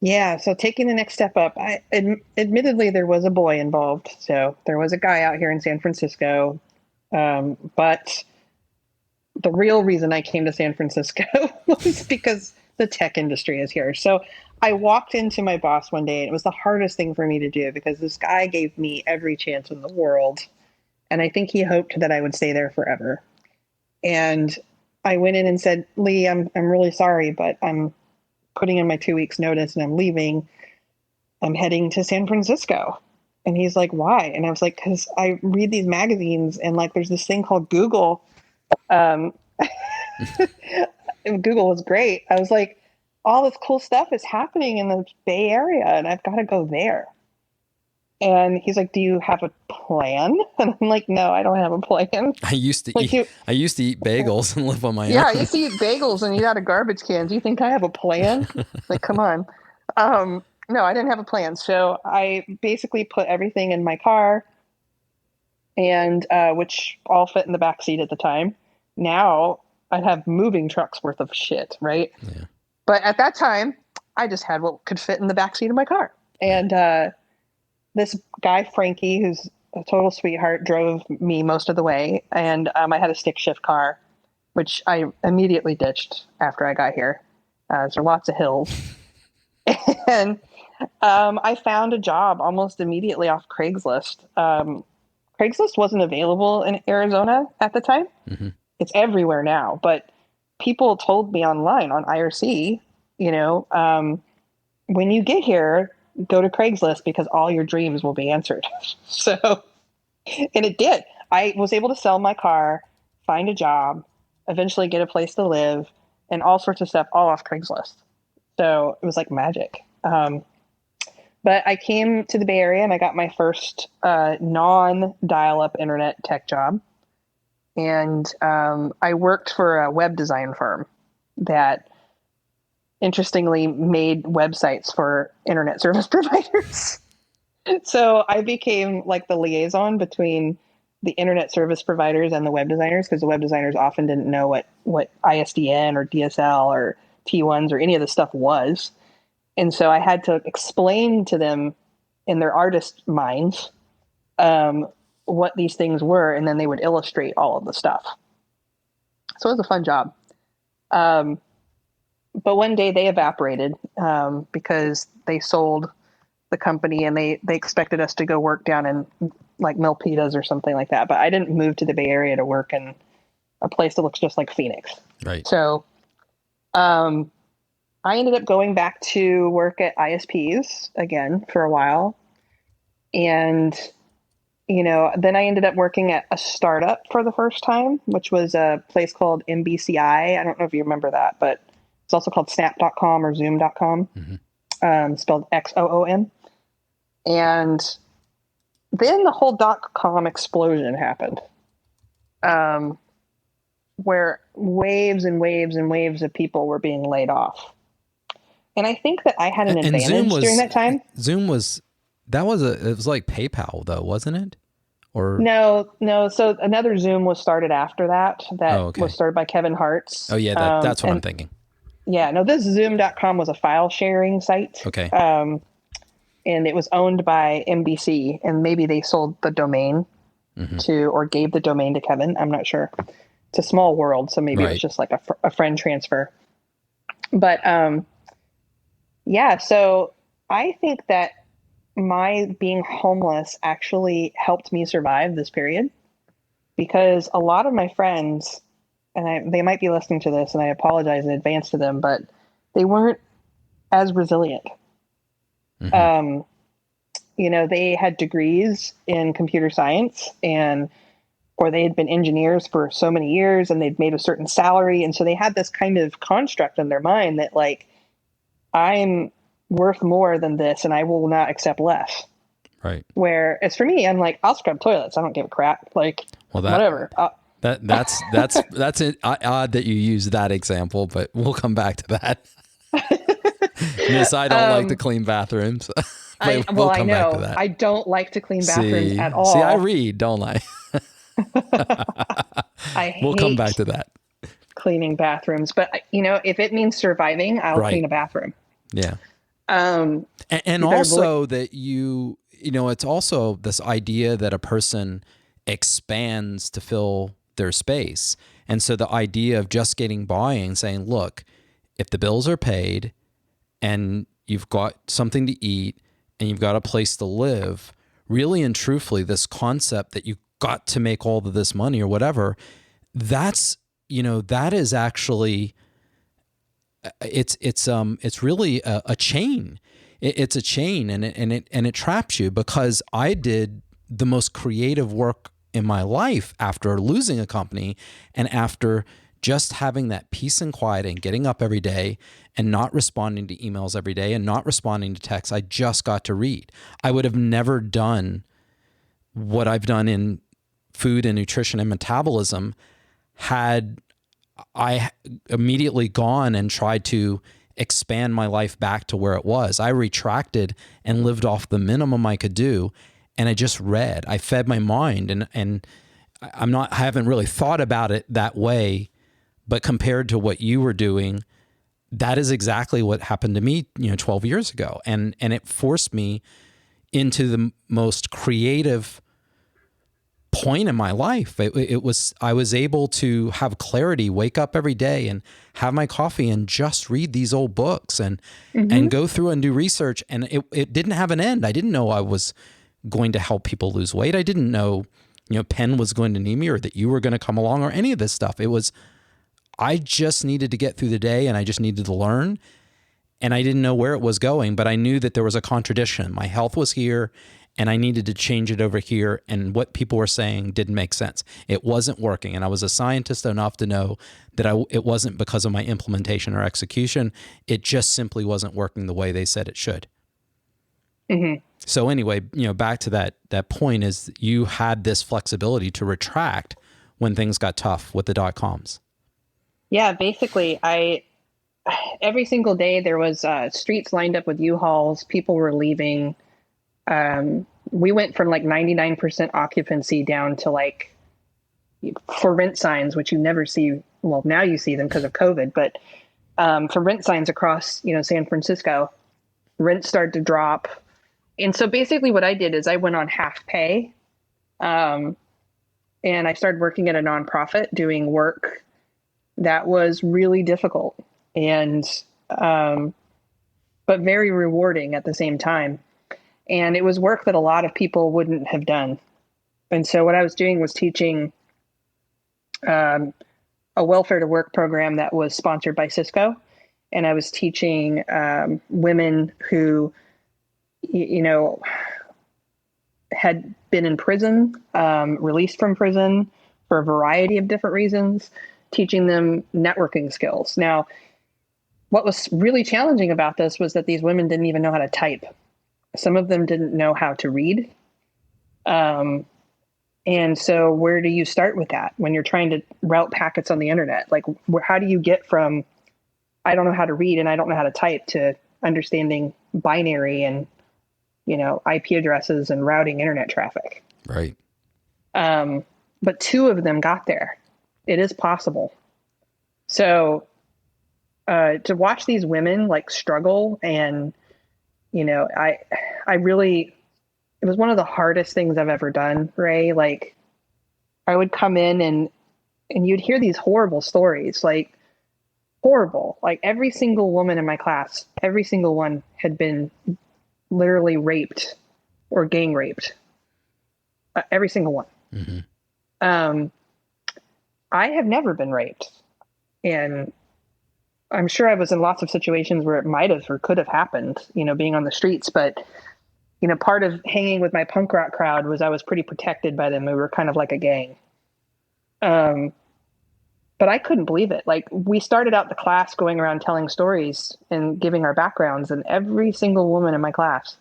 Yeah, so taking the next step up, admittedly, there was a boy involved. So there was a guy out here in San Francisco. But the real reason I came to San Francisco was because the tech industry is here. So I walked into my boss one day, and it was the hardest thing for me to do because this guy gave me every chance in the world. And I think he hoped that I would stay there forever. And I went in and said, Lee, I'm really sorry, but I'm putting in my 2 weeks notice and I'm leaving. I'm heading to San Francisco. And he's like, why? And I was like, because I read these magazines and like there's this thing called Google. And Google was great. I was like, all this cool stuff is happening in the Bay Area and I've got to go there. And he's like, do you have a plan? And I'm like, no, I don't have a plan. I used to Like eat bagels and live on my yeah, own. I used to eat bagels and eat out of garbage cans. You think I have a plan? Like, come on. No, I didn't have a plan. So I basically put everything in my car, and which all fit in the back seat at the time. Now I'd have moving trucks worth of shit, right? Yeah. But at that time, I just had what could fit in the back seat of my car. And this guy, Frankie, who's a total sweetheart, drove me most of the way. And I had a stick shift car, which I immediately ditched after I got here. There are lots of hills. And I found a job almost immediately off Craigslist. Craigslist wasn't available in Arizona at the time. Mm-hmm. It's everywhere now. But people told me online on IRC, when you get here, go to Craigslist because all your dreams will be answered. So, and it did. I was able to sell my car, find a job, eventually get a place to live, and all sorts of stuff all off Craigslist. So it was like magic. But I came to the Bay Area and I got my first non-dial-up internet tech job. And I worked for a web design firm that interestingly made websites for internet service providers. So I became like the liaison between the internet service providers and the web designers, because the web designers often didn't know what ISDN or DSL or T1s or any of the stuff was. And so I had to explain to them in their artist minds what these things were, and then they would illustrate all of the stuff. So it was a fun job. But one day they evaporated because they sold the company, and they expected us to go work down in like Milpitas or something like that. But I didn't move to the Bay Area to work in a place that looks just like Phoenix. Right. So I ended up going back to work at ISPs again for a while. And, then I ended up working at a startup for the first time, which was a place called MBCI. I don't know if you remember that, but it's also called snap.com or zoom.com, spelled XOOM. And then the whole .com explosion happened, where waves and waves and waves of people were being laid off. And I think that I had an advantage during that time. Zoom was, it was like PayPal though, wasn't it? Or No. So another Zoom was started after that. Was started by Kevin Hartz. Oh yeah, that's what I'm thinking. Yeah, no, this Zoom.com was a file sharing site. Okay. And it was owned by NBC, and maybe they sold the domain or gave the domain to Kevin. I'm not sure. It's a small world, so maybe it was just like a friend transfer. But Yeah. So I think that my being homeless actually helped me survive this period because a lot of my friends, and they might be listening to this, and I apologize in advance to them, but they weren't as resilient. Hmm. Um, they had degrees in computer science or they had been engineers for so many years and they'd made a certain salary. And so they had this kind of construct in their mind that like, I'm worth more than this and I will not accept less. Right. Where as for me, I'm like, I'll scrub toilets. I don't give a crap. Like, Well, whatever. that's it. Odd that you use that example, but we'll come back to that. Miss, I don't like to um, clean bathrooms, but we'll I come back to know that. I don't like to clean bathrooms See, at I all. read, don't I? I We'll come back hate to that. cleaning bathrooms, but if it means surviving, I'll clean Right. a bathroom. Yeah. Um, And you better believe. also that it's also this idea that a person expands to fill their space. And so the idea of just getting by and saying, look, if the bills are paid and you've got something to eat and you've got a place to live, really and truthfully, this concept that you've got to make all of this money or whatever, that is actually, it's really a chain. It's a chain, and it traps you, because I did the most creative work in my life after losing a company and after just having that peace and quiet and getting up every day and not responding to emails every day and not responding to texts. I just got to read. I would have never done what I've done in food and nutrition and metabolism had I immediately gone and tried to expand my life back to where it was. I retracted and lived off the minimum I could do. And I just read. I fed my mind, and I haven't really thought about it that way, but compared to what you were doing, that is exactly what happened to me, 12 years ago. And it forced me into the most creative point in my life. I was able to have clarity, wake up every day and have my coffee and just read these old books and Mhm. go through and do research. And it didn't have an end. I didn't know I was going to help people lose weight. I didn't know, Penn was going to need me or that you were going to come along or any of this stuff. I just needed to get through the day and I just needed to learn. And I didn't know where it was going, but I knew that there was a contradiction. My health was here and I needed to change it over here. And what people were saying didn't make sense. It wasn't working. And I was a scientist enough to know that it wasn't because of my implementation or execution. It just simply wasn't working the way they said it should. Mhm. So anyway, back to that point is you had this flexibility to retract when things got tough with the .coms. Yeah, basically, I every single day there was streets lined up with U-Hauls. People were leaving. We went from like 99% occupancy down to like for rent signs, which you never see. Well, now you see them because of COVID, but for rent signs across, San Francisco, rent started to drop. And so basically what I did is I went on half pay. Um, and I started working at a nonprofit doing work that was really difficult and, but very rewarding at the same time. And it was work that a lot of people wouldn't have done. And so what I was doing was teaching um, a welfare to work program that was sponsored by Cisco. And I was teaching women who, had been in prison, released from prison for a variety of different reasons, teaching them networking skills. Now, what was really challenging about this was that these women didn't even know how to type. Some of them didn't know how to read. And so where do you start with that when you're trying to route packets on the internet? Like, how do you get from, I don't know how to read and I don't know how to type to understanding binary and, IP addresses and routing internet traffic? Right. But two of them got there. It is possible. So to watch these women like struggle and, I really, it was one of the hardest things I've ever done, Ray. Like I would come in and you'd hear these horrible stories, like horrible. Like every single woman in my class, every single one had been literally raped or gang raped. Every single one. Mm-hmm. I have never been raped. And I'm sure I was in lots of situations where it might have or could have happened, being on the streets. But, part of hanging with my punk rock crowd was I was pretty protected by them. We were kind of like a gang. But I couldn't believe it. Like, we started out the class going around telling stories and giving our backgrounds, and every single woman in my class.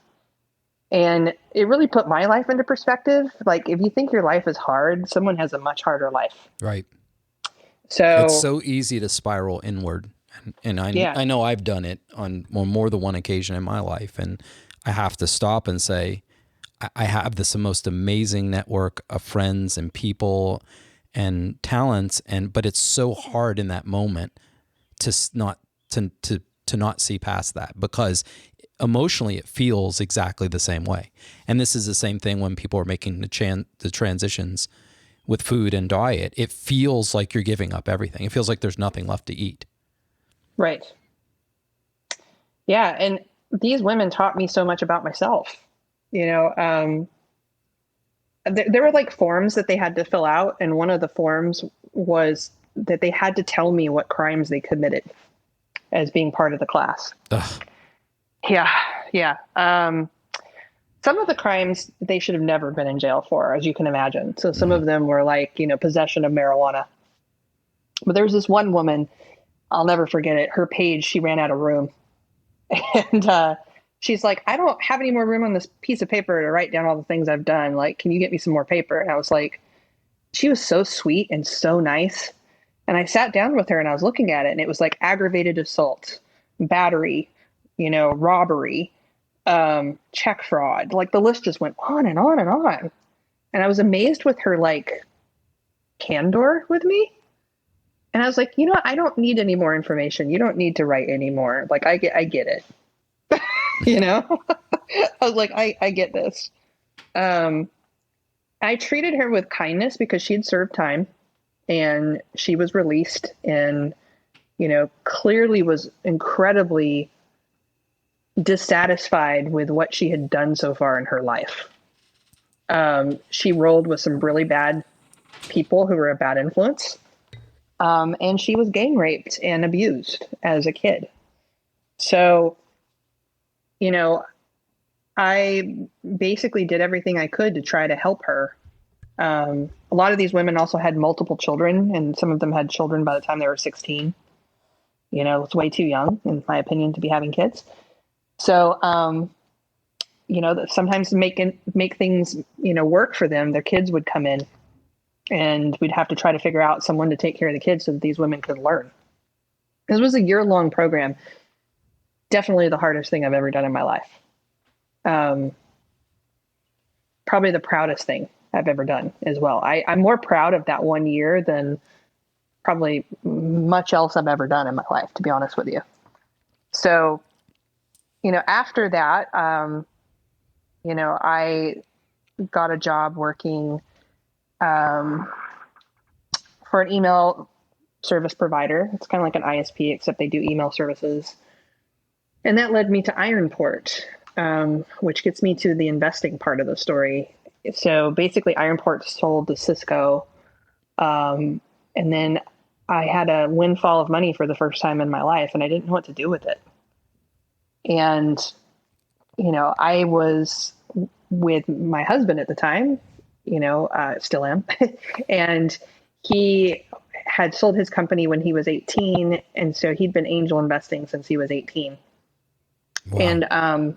And it really put my life into perspective. Like, if you think your life is hard, someone has a much harder life. Right. So it's so easy to spiral inward. And I know I've done it on more than one occasion in my life. And I have to stop and say, I have this most amazing network of friends and people and talents, but it's so hard in that moment to not see past that, because emotionally it feels exactly the same way. And this is the same thing when people are making the transitions with food and diet. It feels like you're giving up everything. It feels like there's nothing left to eat. Right. Yeah, and these women taught me so much about myself. There were like forms that they had to fill out, and one of the forms was that they had to tell me what crimes they committed as being part of the class. Ugh. Yeah. Some of the crimes they should have never been in jail for, as you can imagine. So some of them were like, possession of marijuana. But there was this one woman, I'll never forget it. Her page, she ran out of room. And she's like, I don't have any more room on this piece of paper to write down all the things I've done. Like, can you get me some more paper? And I was like, she was so sweet and so nice. And I sat down with her and I was looking at it, and it was like aggravated assault, battery, robbery, check fraud. Like, the list just went on and on and on. And I was amazed with her, like, candor with me. And I was like, I don't need any more information. You don't need to write anymore. Like, I get it. I was like, I get this. I treated her with kindness because she'd served time and she was released, and, clearly was incredibly dissatisfied with what she had done so far in her life. She rolled with some really bad people who were a bad influence. And she was gang raped and abused as a kid. So, I basically did everything I could to try to help her. A lot of these women also had multiple children, and some of them had children by the time they were 16. It's way too young, in my opinion, to be having kids. So, sometimes to make things, work for them, their kids would come in, and we'd have to try to figure out someone to take care of the kids so that these women could learn. This was a year-long program. Definitely the hardest thing I've ever done in my life. Probably the proudest thing I've ever done as well. I'm more proud of that 1 year than probably much else I've ever done in my life, to be honest with you. So, after that, I got a job working for an email service provider. It's kind of like an ISP, except they do email services. And that led me to Ironport, which gets me to the investing part of the story. So basically, Ironport sold to Cisco. And then I had a windfall of money for the first time in my life, and I didn't know what to do with it. And, I was with my husband at the time, still am. And he had sold his company when he was 18. And so he'd been angel investing since he was 18. Wow. And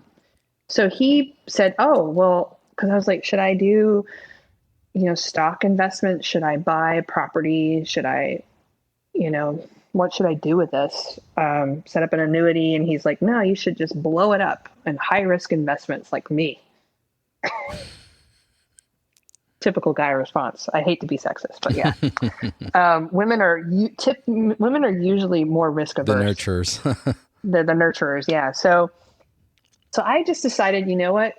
so he said, oh, well, because I was like, should I do, stock investments? Should I buy property? Should I, what should I do with this? Set up an annuity? And he's like, no, you should just blow it up in high risk investments like me. Typical guy response. I hate to be sexist, but yeah. Women are usually more risk averse. The nurturers. The nurturers, yeah. So I just decided, you know what?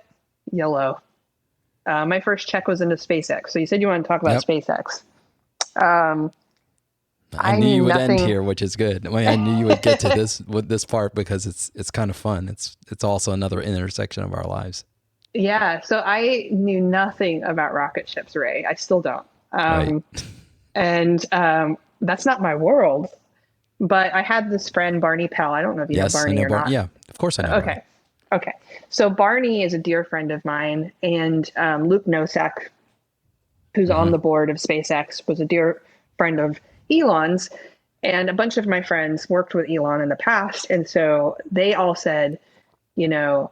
YOLO. My first check was into SpaceX. So you said you want to talk about SpaceX. I I knew knew you would end nothing. here, which is good. I knew you would get to this with this part because it's kind of fun. It's also another intersection of our lives. Yeah, so I knew nothing about rocket ships, Ray. I still don't. Right. And That's not my world. But I had this friend, Barney Pell. I don't know if you know Yes, I Barney know or Barney. not. Yeah, of course I know Barney. Okay. Okay. So Barney is a dear friend of mine, and Luke Nosek, who's on Mm-hmm. the board of SpaceX, was a dear friend of Elon's. And a bunch of my friends worked with Elon in the past. And so they all said, you know,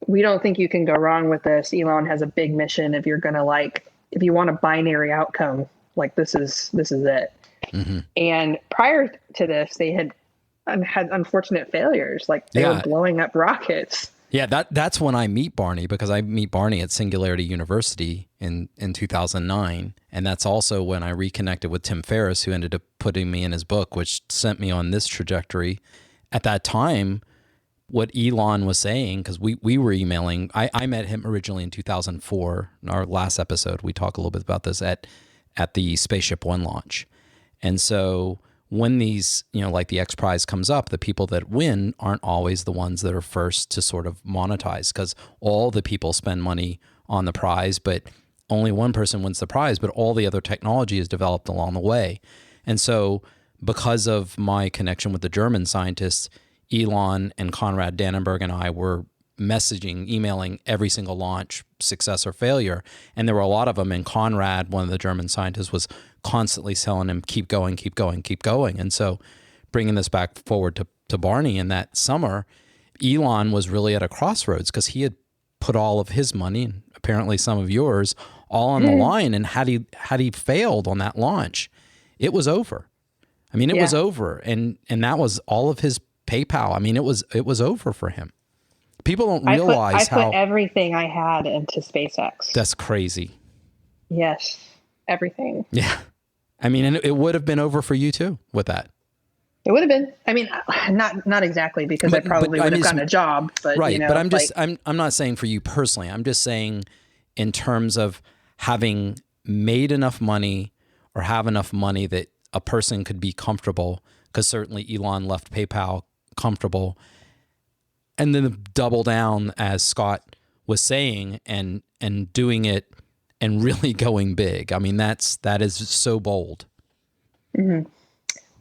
we don't think you can go wrong with this. Elon has a big mission. If you're going to if you want a binary outcome, like this is it. Mm-hmm. And prior to this, they had unfortunate failures. Like they were Yeah. blowing up rockets. Yeah, that's when I meet Barney, because I meet Barney at Singularity University in 2009. And that's also when I reconnected with Tim Ferriss, who ended up putting me in his book, which sent me on this trajectory. At that time, what Elon was saying, because we were emailing, I met him originally in 2004. In our last episode, we talk a little bit about this at the Spaceship One launch. And so when these, like the X Prize comes up, the people that win aren't always the ones that are first to sort of monetize, because all the people spend money on the prize, but only one person wins the prize, but all the other technology is developed along the way. And so because of my connection with the German scientists, Elon and Konrad Dannenberg and I were messaging, emailing every single launch, success or failure. And there were a lot of them. And Konrad, one of the German scientists, was constantly telling him, keep going, keep going, keep going. And so bringing this back forward to Barney in that summer, Elon was really at a crossroads because he had put all of his money, and apparently some of yours, all on the line. And had he failed on that launch, it was over. I mean, it was over. And that was all of his PayPal. I mean, it was over for him. People don't realize I put everything I had into SpaceX. That's crazy. Yes, everything. Yeah. I mean, and it would have been over for you too with that. It would have been. I mean, not exactly, because I probably would have gotten a job. But right. But I'm just like, I'm not saying for you personally. I'm just saying in terms of having made enough money or have enough money that a person could be comfortable, because certainly Elon left PayPal comfortable, and then double down, as Scott was saying, and doing it and really going big. I mean, that is so bold. mm-hmm.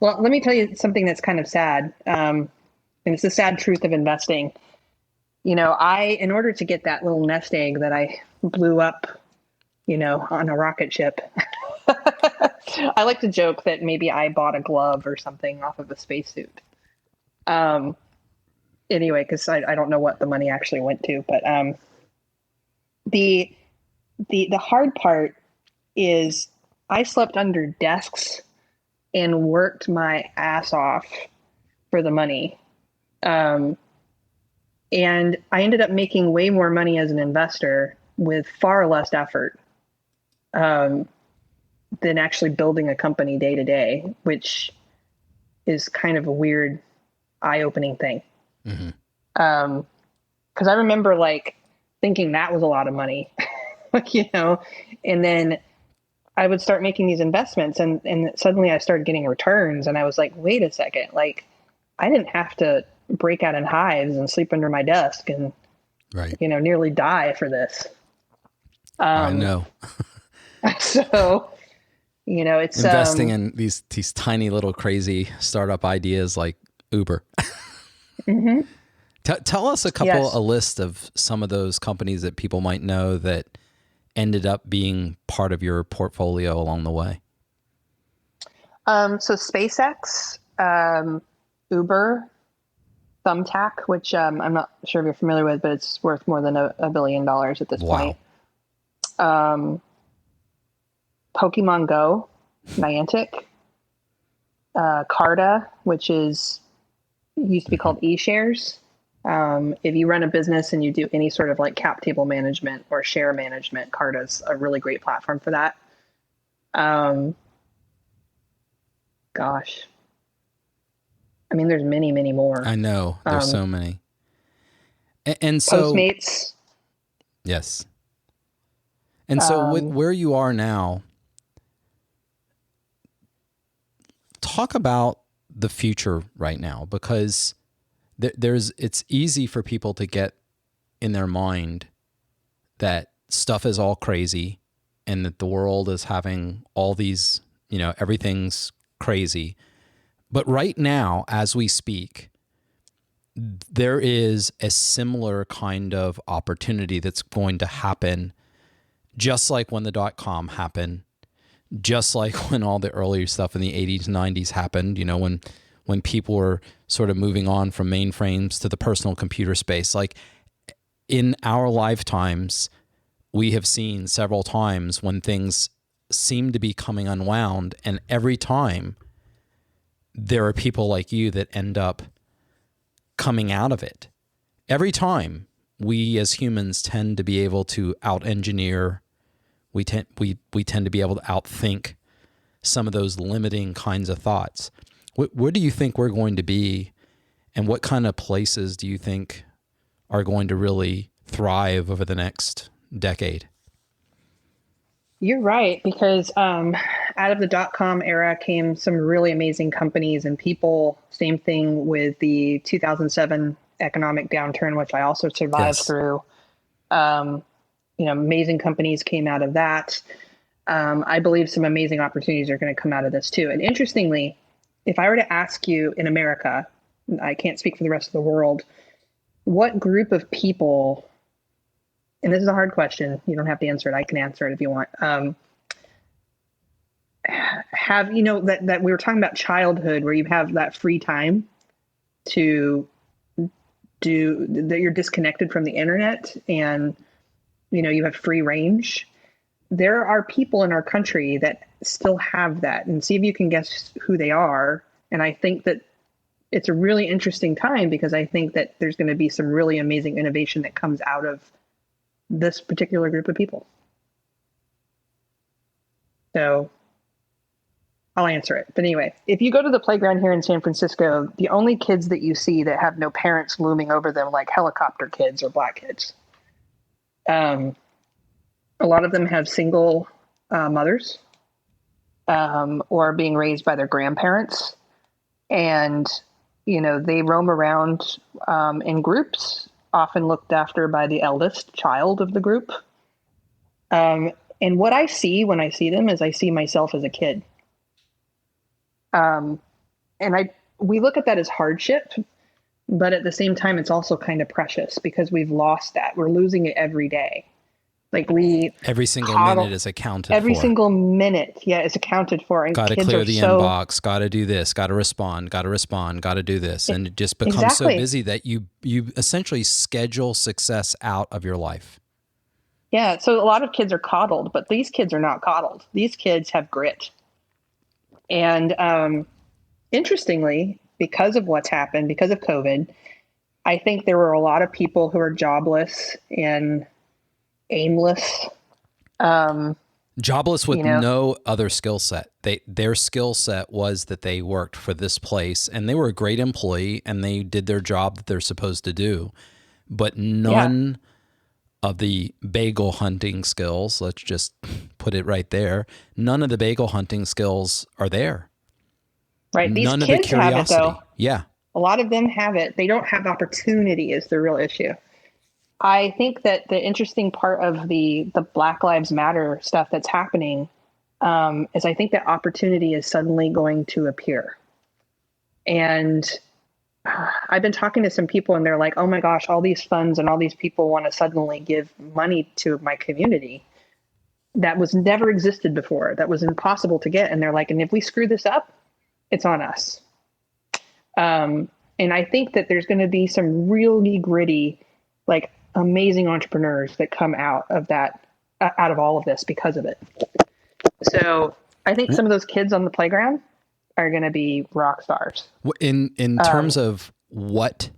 Well, let me tell you something that's kind of sad. And it's the sad truth of investing. In order to get that little nest egg that I blew up, on a rocket ship, I like to joke that maybe I bought a glove or something off of a spacesuit. Anyway, because I don't know what the money actually went to, but the hard part is I slept under desks and worked my ass off for the money. And I ended up making way more money as an investor with far less effort than actually building a company day to day, which is kind of a weird, eye-opening thing. Mm-hmm. Because I remember thinking that was a lot of money, and then I would start making these investments, and suddenly I started getting returns, and I was like, wait a second, I didn't have to break out in hives and sleep under my desk and, right, nearly die for this. I know. So, it's investing in these tiny little crazy startup ideas like Uber. Mm-hmm. Tell us a list of some of those companies that people might know that ended up being part of your portfolio along the way. So SpaceX, Uber, Thumbtack, which I'm not sure if you're familiar with, but it's worth more than $1 billion at this point. Pokemon Go, Niantic, Carta, which used to be called eShares. If you run a business and you do any sort of cap table management or share management, Carta's a really great platform for that. Gosh. I mean, there's many, many more. I know. There's so many. And so Postmates. Yes. And so where you are now, talk about the future right now, because it's easy for people to get in their mind that stuff is all crazy and that the world is having all these, everything's crazy. But right now, as we speak, there is a similar kind of opportunity that's going to happen, just like when the .com happened, just like when all the earlier stuff in the 80s, 90s happened, when people were sort of moving on from mainframes to the personal computer space. Like in our lifetimes, we have seen several times when things seem to be coming unwound, and every time there are people like you that end up coming out of it. Every time we as humans tend to be able to out-engineer, we tend to be able to outthink some of those limiting kinds of thoughts. Where do you think we're going to be, and what kind of places do you think are going to really thrive over the next decade? You're right, because out of the .com era came some really amazing companies and people. Same thing with the 2007 economic downturn, which I also survived through. Amazing companies came out of that. I believe some amazing opportunities are going to come out of this too. And interestingly, if I were to ask you in America, I can't speak for the rest of the world, what group of people, and this is a hard question, you don't have to answer it, I can answer it if you want, have, that we were talking about childhood, where you have that free time to do, that you're disconnected from the internet and, you have free range. There are people in our country that still have that, and see if you can guess who they are. And I think that it's a really interesting time, because I think that there's going to be some really amazing innovation that comes out of this particular group of people. So I'll answer it. But anyway, if you go to the playground here in San Francisco, the only kids that you see that have no parents looming over them, like helicopter kids or black kids, a lot of them have single mothers, or are being raised by their grandparents. And, they roam around in groups, often looked after by the eldest child of the group. And what I see when I see them is I see myself as a kid. And we look at that as hardship, but at the same time, it's also kind of precious, because we've lost that. We're losing it every day. Like every single minute is accounted for. Every single minute, is accounted for. And got to clear the inbox, got to do this, got to respond, got to do this. And it just becomes so busy that you essentially schedule success out of your life. Yeah, so a lot of kids are coddled, but these kids are not coddled. These kids have grit. And interestingly, because of what's happened, because of COVID, I think there were a lot of people who are jobless and aimless. Jobless with no other skill set. Their skill set was that they worked for this place, and they were a great employee, and they did their job that they're supposed to do. But none of the bagel hunting skills, let's just put it right there, none of the bagel hunting skills are there. Right. These none kids of the curiosity. have it, though. Yeah. A lot of them have it. They don't have opportunity is the real issue. I think that the interesting part of the Black Lives Matter stuff that's happening is I think that opportunity is suddenly going to appear. And I've been talking to some people, and they're like, oh my gosh, all these funds and all these people want to suddenly give money to my community that was never existed before, that was impossible to get. And they're like, and if we screw this up, it's on us. And I think that there's going to be some really gritty, like, amazing entrepreneurs that come out of that, out of all of this because of it. So I think some of those kids on the playground are going to be rock stars. In terms of what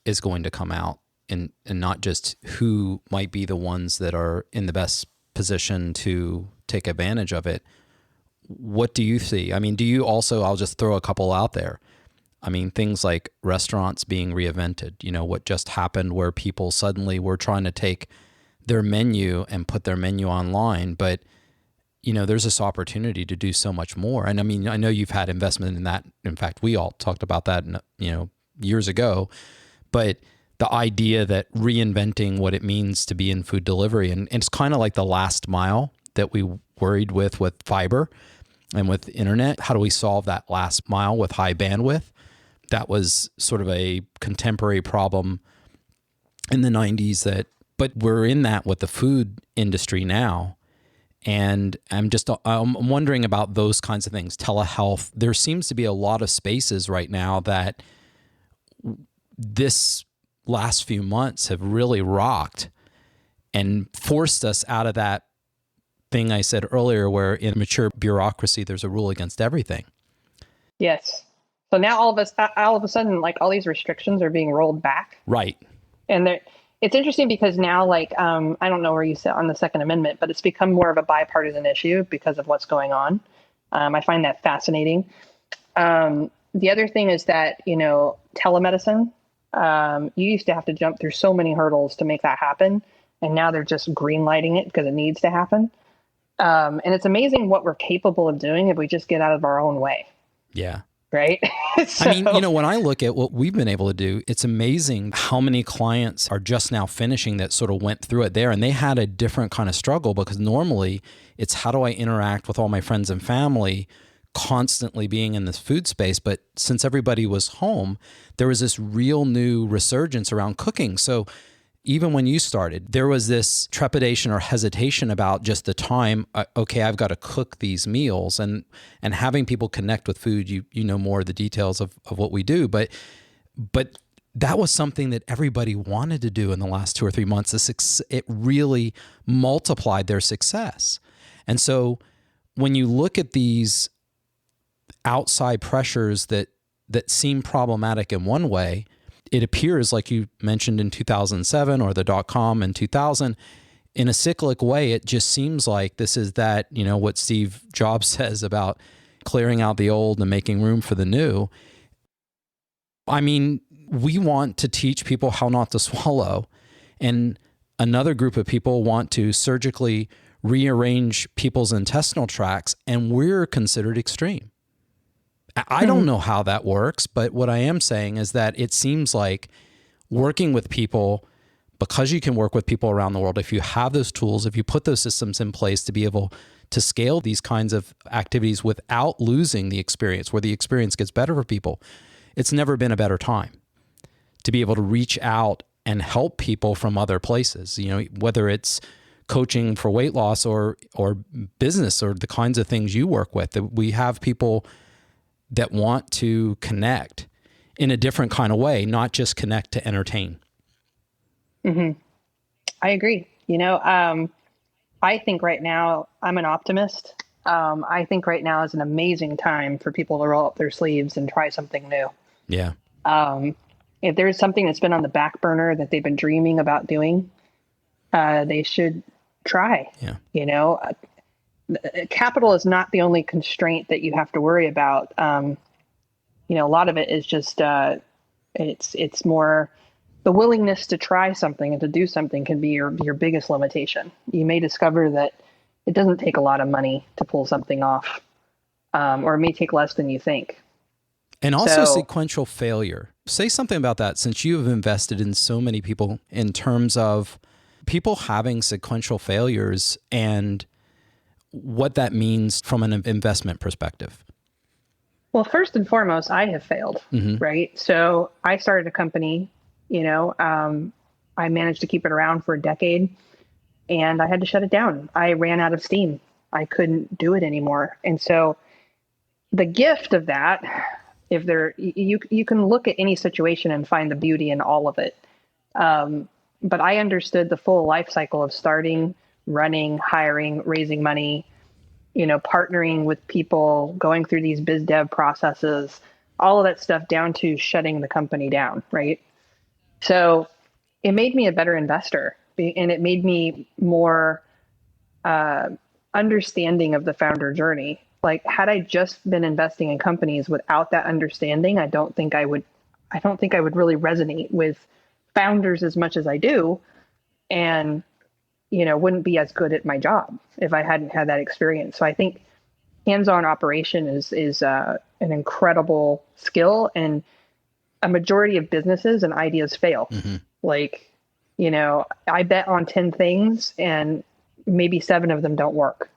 is going to come out, and not just who might be the ones that are in the best position to take advantage of it, what do you see? I mean, do you also, I'll just throw a couple out there. I mean, things like restaurants being reinvented, what just happened where people suddenly were trying to take their menu and put their menu online, but there's this opportunity to do so much more. And I mean, I know you've had investment in that. In fact, we all talked about that, years ago. But the idea that reinventing what it means to be in food delivery, and it's kind of like the last mile that we worried with fiber and with internet. How do we solve that last mile with high bandwidth? That was sort of a contemporary problem in the 90s but we're in that with the food industry now. And I'm wondering about those kinds of things. Telehealth. There seems to be a lot of spaces right now that this last few months have really rocked and forced us out of that thing I said earlier, where in mature bureaucracy, there's a rule against everything. Yes. So now all of a sudden, like all these restrictions are being rolled back. Right. And it's interesting because now, like, I don't know where you sit on the Second Amendment, but it's become more of a bipartisan issue because of what's going on. I find that fascinating. The other thing is that, telemedicine, you used to have to jump through so many hurdles to make that happen. And now they're just green lighting it because it needs to happen. And it's amazing what we're capable of doing if we just get out of our own way. Yeah. Right. So, I mean, when I look at what we've been able to do, it's amazing how many clients are just now finishing that sort of went through it there. And they had a different kind of struggle because normally it's how do I interact with all my friends and family constantly being in this food space. But since everybody was home, there was this real new resurgence around cooking. So even when you started, there was this trepidation or hesitation about just the time. Okay, I've got to cook these meals, and having people connect with food. You know more of the details of what we do, but that was something that everybody wanted to do in the last 2 or 3 months. It really multiplied their success. And so when you look at these outside pressures that seem problematic in one way, it appears, like you mentioned in 2007 or the .com in 2000, in a cyclic way, it just seems like this is that, what Steve Jobs says about clearing out the old and making room for the new. I mean, we want to teach people how not to swallow, and another group of people want to surgically rearrange people's intestinal tracts, and we're considered extreme. I don't know how that works, but what I am saying is that it seems like working with people, because you can work with people around the world, if you have those tools, if you put those systems in place to be able to scale these kinds of activities without losing the experience, where the experience gets better for people, it's never been a better time to be able to reach out and help people from other places, whether it's coaching for weight loss or business or the kinds of things you work with. That we have people that want to connect in a different kind of way, not just connect to entertain. Mm-hmm. I agree. I think right now I'm an optimist. I think right now is an amazing time for people to roll up their sleeves and try something new. Yeah. If there's something that's been on the back burner that they've been dreaming about doing, they should try. Yeah. Capital is not the only constraint that you have to worry about. A lot of it is just it's more the willingness to try something and to do something can be your biggest limitation. You may discover that it doesn't take a lot of money to pull something off, or it may take less than you think. And also sequential failure. Say something about that, since you have invested in so many people, in terms of people having sequential failures and what that means from an investment perspective. Well, first and foremost, I have failed, right? So I started a company, I managed to keep it around for a decade and I had to shut it down. I ran out of steam. I couldn't do it anymore. And so the gift of that, you can look at any situation and find the beauty in all of it. But I understood the full life cycle of starting, running, hiring, raising money, partnering with people, going through these biz dev processes, all of that stuff down to shutting the company down, right? So it made me a better investor, and it made me more understanding of the founder journey. Like, had I just been investing in companies without that understanding, I don't think I would really resonate with founders as much as I do. And, wouldn't be as good at my job if I hadn't had that experience. So I think hands-on operation is an incredible skill, and a majority of businesses and ideas fail. Like, I bet on 10 things and maybe 7 of them don't work.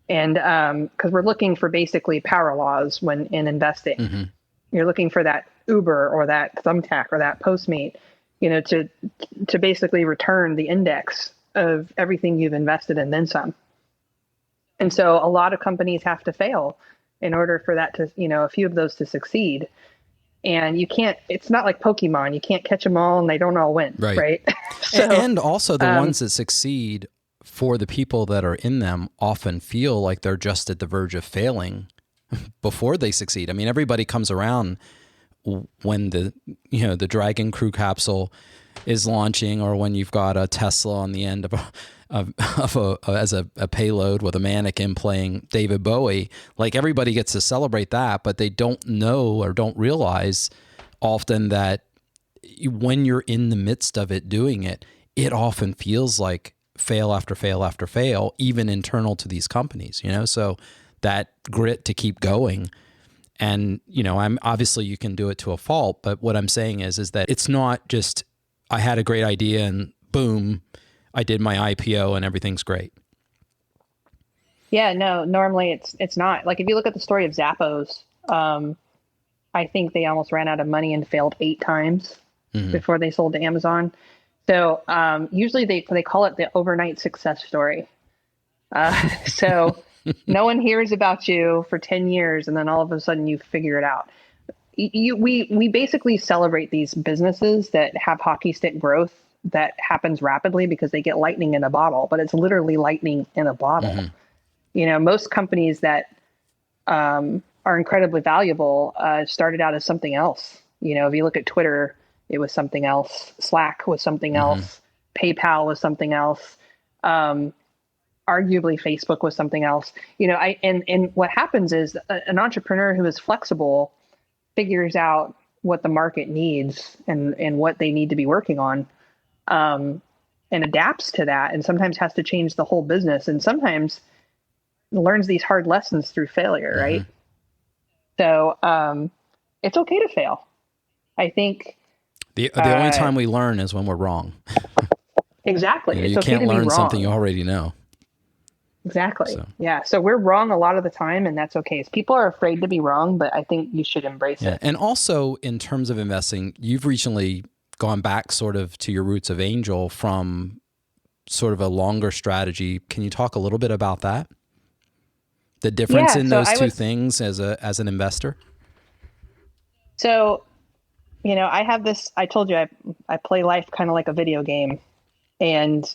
And because we're looking for basically power laws when in investing, you're looking for that Uber or that Thumbtack or that Postmate, to basically return the index of everything you've invested and then some. And so a lot of companies have to fail in order for that to, a few of those to succeed. And it's not like Pokemon. You can't catch them all and they don't all win. Right. So, and also the ones that succeed, for the people that are in them, often feel like they're just at the verge of failing before they succeed. I mean, everybody comes around when the Dragon crew capsule is launching, or when you've got a Tesla on the end as a payload with a mannequin playing David Bowie. Like, everybody gets to celebrate that, but they don't know or don't realize often that when you're in the midst of it doing it, it often feels like fail after fail after fail, even internal to these companies, so that grit to keep going. And, I'm obviously, you can do it to a fault, but what I'm saying is that it's not just, I had a great idea and boom, I did my IPO and everything's great. Yeah, no, normally it's not. Like, if you look at the story of Zappos, I think they almost ran out of money and failed 8 times before they sold to Amazon. So usually they call it the overnight success story. So no one hears about you for 10 years and then all of a sudden you figure it out. We basically celebrate these businesses that have hockey stick growth that happens rapidly because they get lightning in a bottle, but it's literally lightning in a bottle. Most companies that are incredibly valuable started out as something else. If you look at Twitter, it was something else. Slack was something else. PayPal was something else. Arguably, Facebook was something else. And what happens is an entrepreneur who is flexible figures out what the market needs and what they need to be working on, and adapts to that, and sometimes has to change the whole business, and sometimes learns these hard lessons through failure, right? So it's okay to fail. I think the only time we learn is when we're wrong. Exactly. You can't learn something you already know. Exactly. So. Yeah. So we're wrong a lot of the time, and that's okay. People are afraid to be wrong, but I think you should embrace it. And also, in terms of investing, you've recently gone back sort of to your roots of angel from sort of a longer strategy. Can you talk a little bit about that? The difference in those two things as an investor? So, I have this, I told you, I play life kind of like a video game, and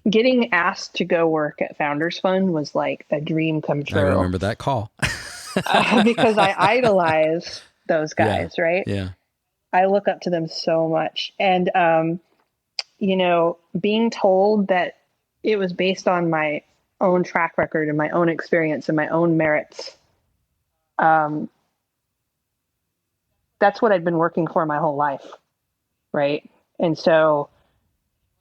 getting asked to go work at Founders Fund was like a dream come true. I remember that call. Because I idolize those guys, right? Yeah. I look up to them so much. And, being told that it was based on my own track record and my own experience and my own merits, that's what I'd been working for my whole life, right? And so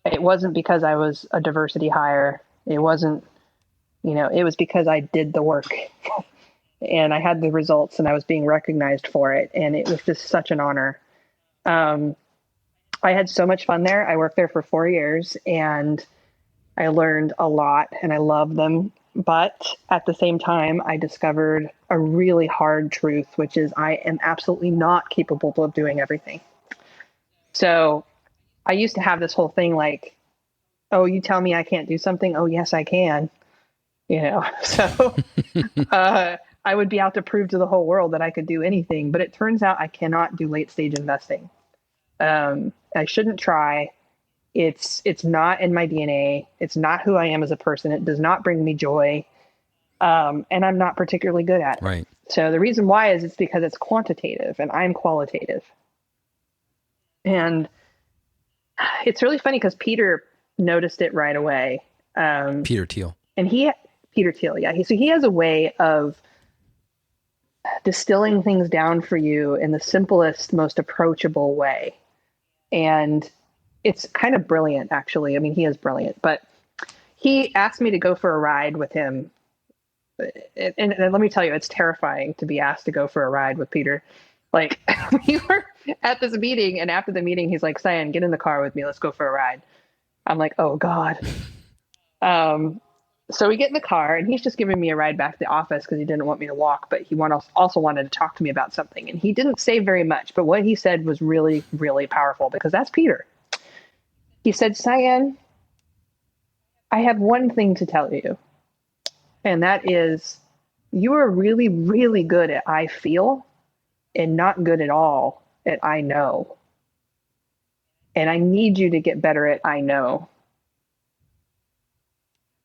it wasn't because I was a diversity hire. It wasn't, it was because I did the work and I had the results and I was being recognized for it. And it was just such an honor. I had so much fun there. I worked there for 4 years and I learned a lot and I loved them. But at the same time, I discovered a really hard truth, which is I am absolutely not capable of doing everything. So I used to have this whole thing like, oh, you tell me I can't do something. Oh, yes, I can. So I would be out to prove to the whole world that I could do anything. But it turns out I cannot do late stage investing. I shouldn't try. It's not in my DNA. It's not who I am as a person. It does not bring me joy. And I'm not particularly good at it. Right. So the reason why is it's because it's quantitative and I'm qualitative. And it's really funny because Peter noticed it right away. Peter Thiel. And Peter Thiel, yeah. So he has a way of distilling things down for you in the simplest, most approachable way. And it's kind of brilliant, actually. I mean, he is brilliant, but he asked me to go for a ride with him. And let me tell you, it's terrifying to be asked to go for a ride with Peter. Like, we were at this meeting, and after the meeting, he's like, Cyan, get in the car with me. Let's go for a ride. I'm like, oh, God. So we get in the car, and he's just giving me a ride back to the office because he didn't want me to walk, but he also wanted to talk to me about something. And he didn't say very much, but what he said was really, really powerful, because that's Peter. He said, Cyan, I have one thing to tell you, and that is you are really, really good at I feel and not good at all at I know. And I need you to get better at I know.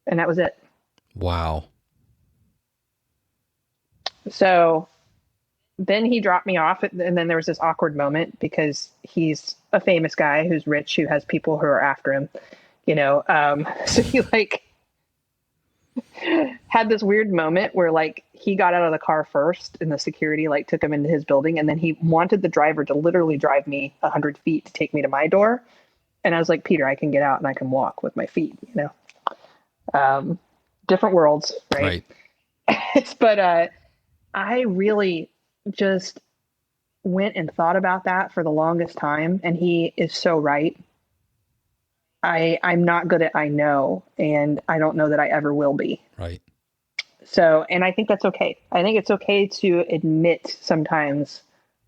And that was it. Wow. So then he dropped me off, and then there was this awkward moment because he's a famous guy who's rich, who has people who are after him, you know. So he like had this weird moment where like he got out of the car first, and the security like took him into his building, and then he wanted the driver to literally drive me 100 feet to take me to my door. And I was like, Peter, I can get out and I can walk with my feet, you know. Different worlds, right? But I really just went and thought about that for the longest time, and he is so right. I'm not good at I know, and I don't know that I ever will be. Right. So, and I think that's okay. I think it's okay to admit sometimes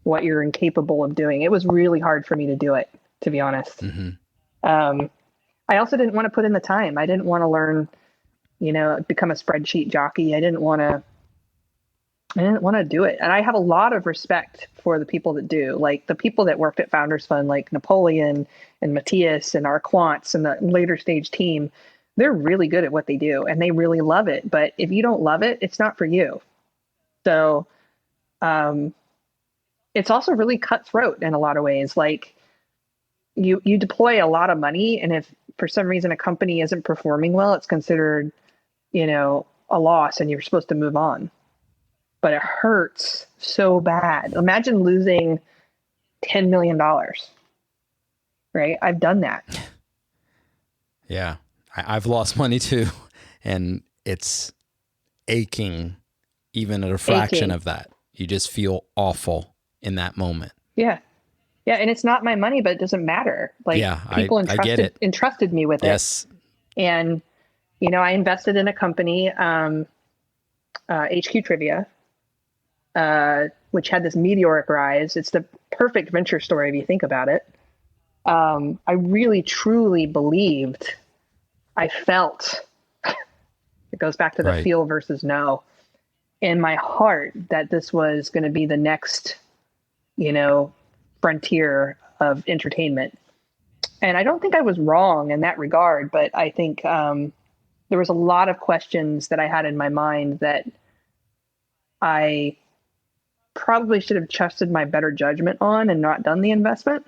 what you're incapable of doing. It was really hard for me to do it, to be honest. Mm-hmm. I also didn't want to put in the time. I didn't want to learn, you know, become a spreadsheet jockey. I didn't want to do it. And I have a lot of respect for the people that do, like the people that worked at Founders Fund, like Napoleon and Matthias and our quants and the later stage team. They're really good at what they do and they really love it. But if you don't love it, it's not for you. So it's also really cutthroat in a lot of ways. Like you deploy a lot of money, and if for some reason a company isn't performing well, it's considered, you know, a loss and you're supposed to move on. But it hurts so bad. Imagine losing $10 million, right? I've done that. Yeah. I've lost money too, and it's aching even at a fraction of that. You just feel awful in that moment. Yeah. Yeah. And it's not my money, but it doesn't matter. Like people entrusted me with it. Yes. And, you know, I invested in a company, HQ Trivia, which had this meteoric rise. It's the perfect venture story if you think about it. I really, truly believed, I felt, it goes back to the feel versus know, in my heart that this was going to be the next, you know, frontier of entertainment. And I don't think I was wrong in that regard, but I think there was a lot of questions that I had in my mind that I probably should have trusted my better judgment on and not done the investment.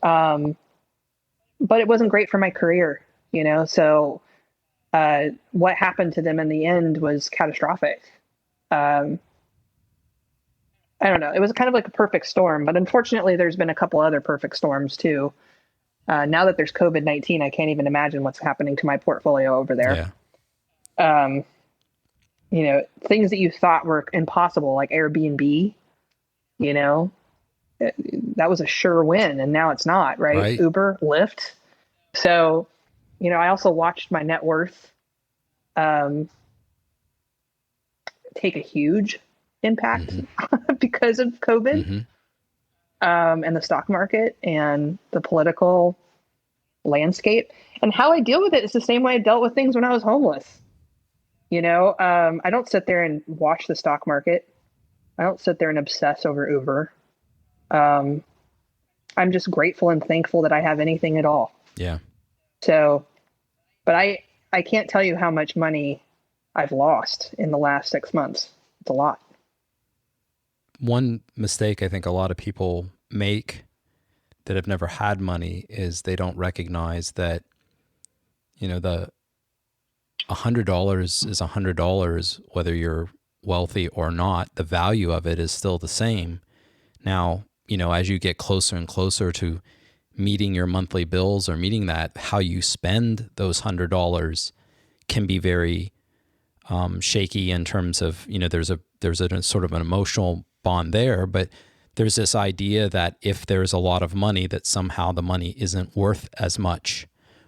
But it wasn't great for my career, you know? So what happened to them in the end was catastrophic. I don't know. It was kind of like a perfect storm, but unfortunately there's been a couple other perfect storms too. Now that there's COVID-19, I can't even imagine what's happening to my portfolio over there. Yeah. You know, things that you thought were impossible, like Airbnb, you know, that was a sure win, and now it's not, right? Uber, Lyft. So, you know, I also watched my net worth take a huge impact because of COVID and the stock market and the political landscape. And how I deal with it is the same way I dealt with things when I was homeless. You know, I don't sit there and watch the stock market. I don't sit there and obsess over Uber. I'm just grateful and thankful that I have anything at all. Yeah. So, but I can't tell you how much money I've lost in the last 6 months. It's a lot. One mistake I think a lot of people make that have never had money is they don't recognize that, you know, the $100 is $100, whether you're wealthy or not. The value of it is still the same. Now, you know, as you get closer and closer to meeting your monthly bills or meeting that, how you spend those $100 can be very shaky in terms of, there's a sort of an emotional bond there, but there's this idea that if there's a lot of money, that somehow the money isn't worth as much,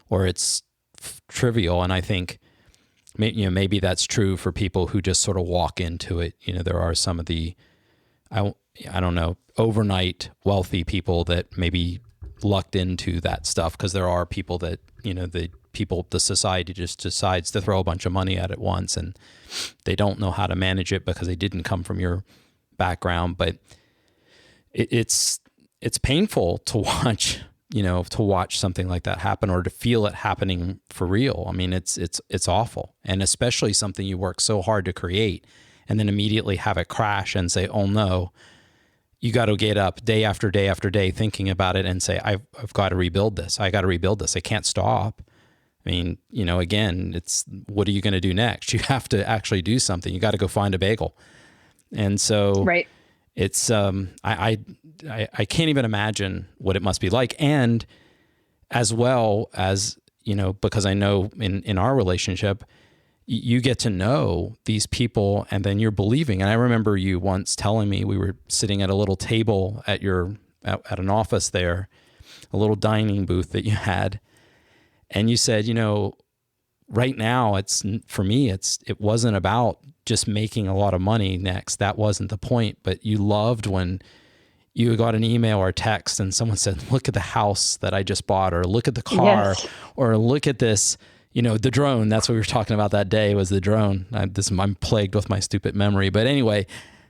or it's trivial. And I think, maybe that's true for people who just sort of walk into it. There are some of the, I don't know, overnight wealthy people that maybe lucked into that stuff, because there are people that, the society just decides to throw a bunch of money at it once, and they don't know how to manage it because they didn't come from your background. But it's painful to watch, to watch something like that happen, or to feel it happening for real. I mean, it's awful. And especially something you work so hard to create and then immediately have it crash and say, oh no, you got to get up day after day after day thinking about it and say, I've got to rebuild this. I got to rebuild this. I can't stop. I mean, again, it's, what are you going to do next? You have to actually do something. You got to go find a bagel. And so right. It's, I can't even imagine what it must be like. And as well as, because I know in our relationship, you get to know these people, and then you're believing. And I remember you once telling me, we were sitting at a little table at an office there, a little dining booth that you had. And you said, right now for me, it wasn't about just making a lot of money next. That wasn't the point, but you loved when you got an email or a text and someone said, look at the house that I just bought, or look at the car, Yes. or look at this, the drone. That's what we were talking about that day, was the drone. I'm plagued with my stupid memory. But anyway,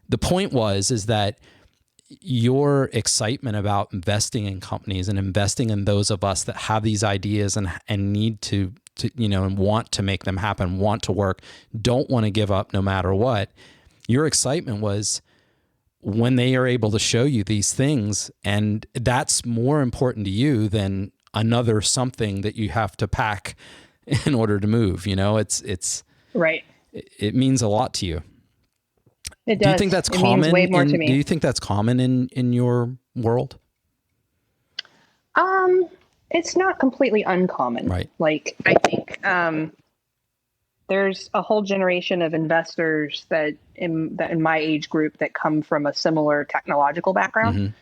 the point is that your excitement about investing in companies and investing in those of us that have these ideas and need to and want to make them happen, want to work, don't want to give up no matter what. Your excitement was when they are able to show you these things, and that's more important to you than another something that you have to pack in order to move. It's Right. It means a lot to you. It does. Do you think that's it common? Means way more to me. Do you think that's common in your world? It's not completely uncommon. Right. Like, I think there's a whole generation of investors that in my age group that come from a similar technological background,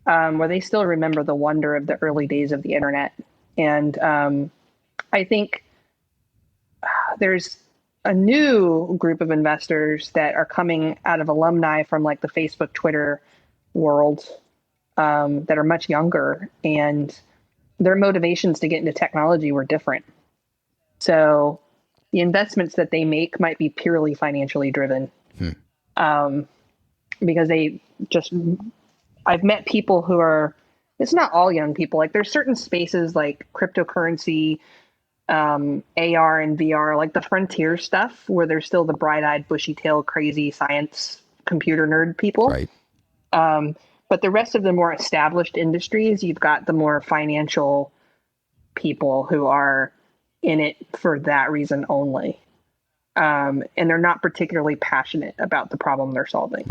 where they still remember the wonder of the early days of the internet. And I think there's a new group of investors that are coming out of alumni from like the Facebook, Twitter world, that are much younger, and their motivations to get into technology were different. So the investments that they make might be purely financially driven. Because I've met people who are, it's not all young people. Like, there's certain spaces like cryptocurrency, AR and VR, like the frontier stuff, where there's still the bright-eyed, bushy-tailed, crazy science computer nerd people. Right. But the rest of the more established industries, you've got the more financial people who are in it for that reason only. And they're not particularly passionate about the problem they're solving.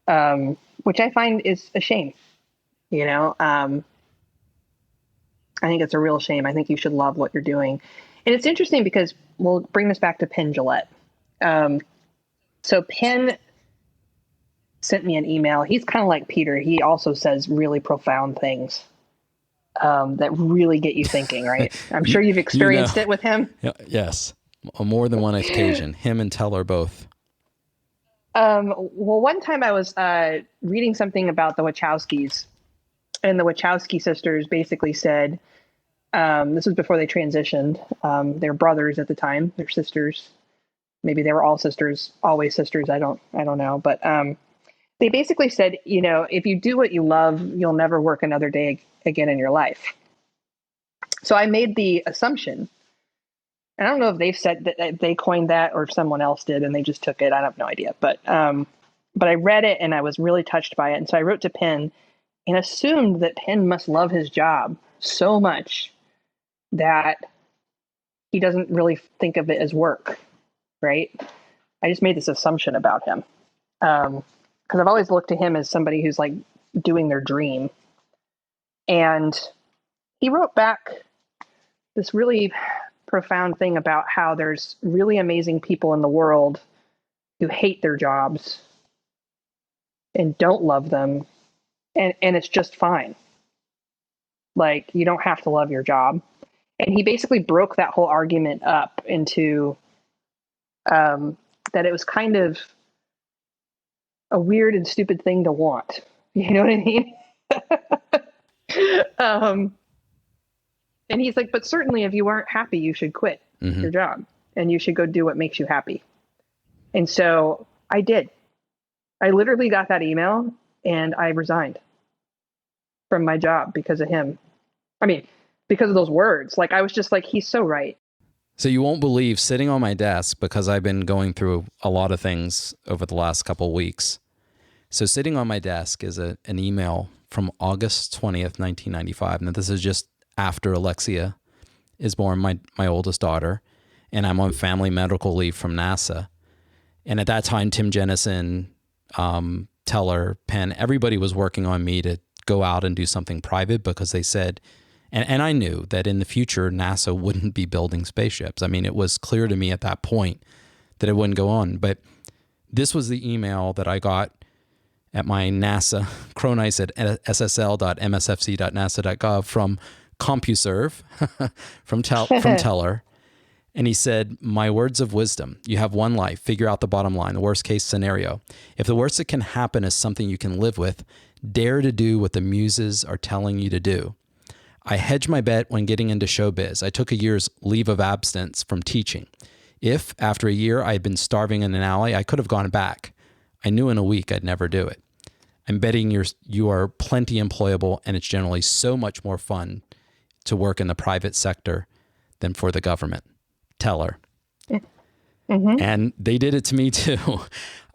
Right. Which I find is a shame. I think it's a real shame. I think you should love what you're doing. And it's interesting because we'll bring this back to Penn Jillette. So Penn sent me an email. He's kind of like Peter. He also says really profound things that really get you thinking, right? I'm sure you've experienced it with him. Yes. On more than one occasion. Him and Teller both. Well, one time I was reading something about the Wachowskis, and the Wachowski sisters basically said, this was before they transitioned. They're brothers at the time. They're sisters. Maybe they were all sisters, always sisters. I don't know. But they basically said, if you do what you love, you'll never work another day again in your life. So I made the assumption, and I don't know if they've said that they coined that or if someone else did and they just took it. I have no idea. But I read it and I was really touched by it. And so I wrote to Penn and assumed that Penn must love his job so much that he doesn't really think of it as work, right? I just made this assumption about him. Because I've always looked to him as somebody who's like doing their dream. And he wrote back this really profound thing about how there's really amazing people in the world who hate their jobs and don't love them. And it's just fine. Like, you don't have to love your job. And he basically broke that whole argument up into that it was kind of a weird and stupid thing to want. You know what I mean? And he's like, but certainly if you aren't happy, you should quit your job and you should go do what makes you happy. And so I did. I literally got that email and I resigned from my job because of him. I mean, because of those words. Like, I was just like, he's so right. So you won't believe, sitting on my desk, because I've been going through a lot of things over the last couple of weeks. So sitting on my desk is an email from August 20th, 1995. Now, this is just after Alexia is born, my oldest daughter, and I'm on family medical leave from NASA. And at that time, Tim Jennison, Teller, Penn, everybody was working on me to go out and do something private because they said, and I knew that in the future, NASA wouldn't be building spaceships. I mean, it was clear to me at that point that it wouldn't go on. But this was the email that I got at my NASA, cronice at ssl.msfc.nasa.gov from CompuServe, from Teller. And he said, my words of wisdom, you have one life, figure out the bottom line, the worst case scenario. If the worst that can happen is something you can live with, dare to do what the muses are telling you to do. I hedged my bet when getting into showbiz. I took a year's leave of absence from teaching. If, after a year, I had been starving in an alley, I could have gone back. I knew in a week I'd never do it. I'm betting you are plenty employable, and it's generally so much more fun to work in the private sector than for the government. Teller. Mm-hmm. And they did it to me too.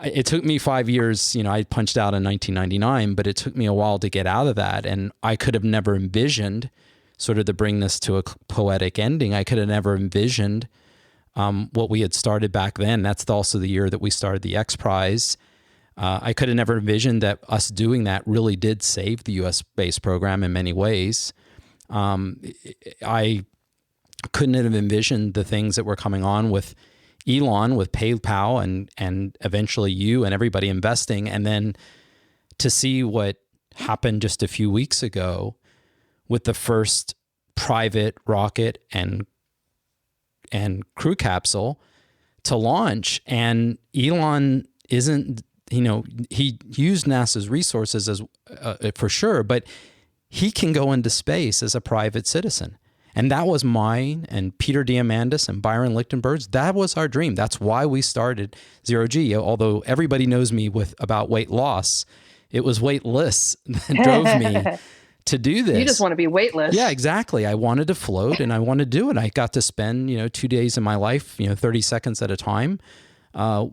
It took me 5 years. You know, I punched out in 1999, but it took me a while to get out of that. And I could have never envisioned, sort of to bring this to a poetic ending, I could have never envisioned what we had started back then. That's also the year that we started the X Prize. I could have never envisioned that us doing that really did save the U.S. space program in many ways. I couldn't have envisioned the things that were coming on with Elon, with PayPal, and eventually you and everybody investing. And then to see what happened just a few weeks ago with the first private rocket and crew capsule to launch. And Elon isn't, he used NASA's resources as for sure, but he can go into space as a private citizen. And that was mine and Peter Diamandis and Byron Lichtenberg's. That was our dream. That's why we started Zero G. Although everybody knows me about weight loss, it was weightless that drove me to do this. You just want to be weightless. Yeah, exactly. I wanted to float and I wanted to do it. I got to spend, 2 days in my life, 30 seconds at a time,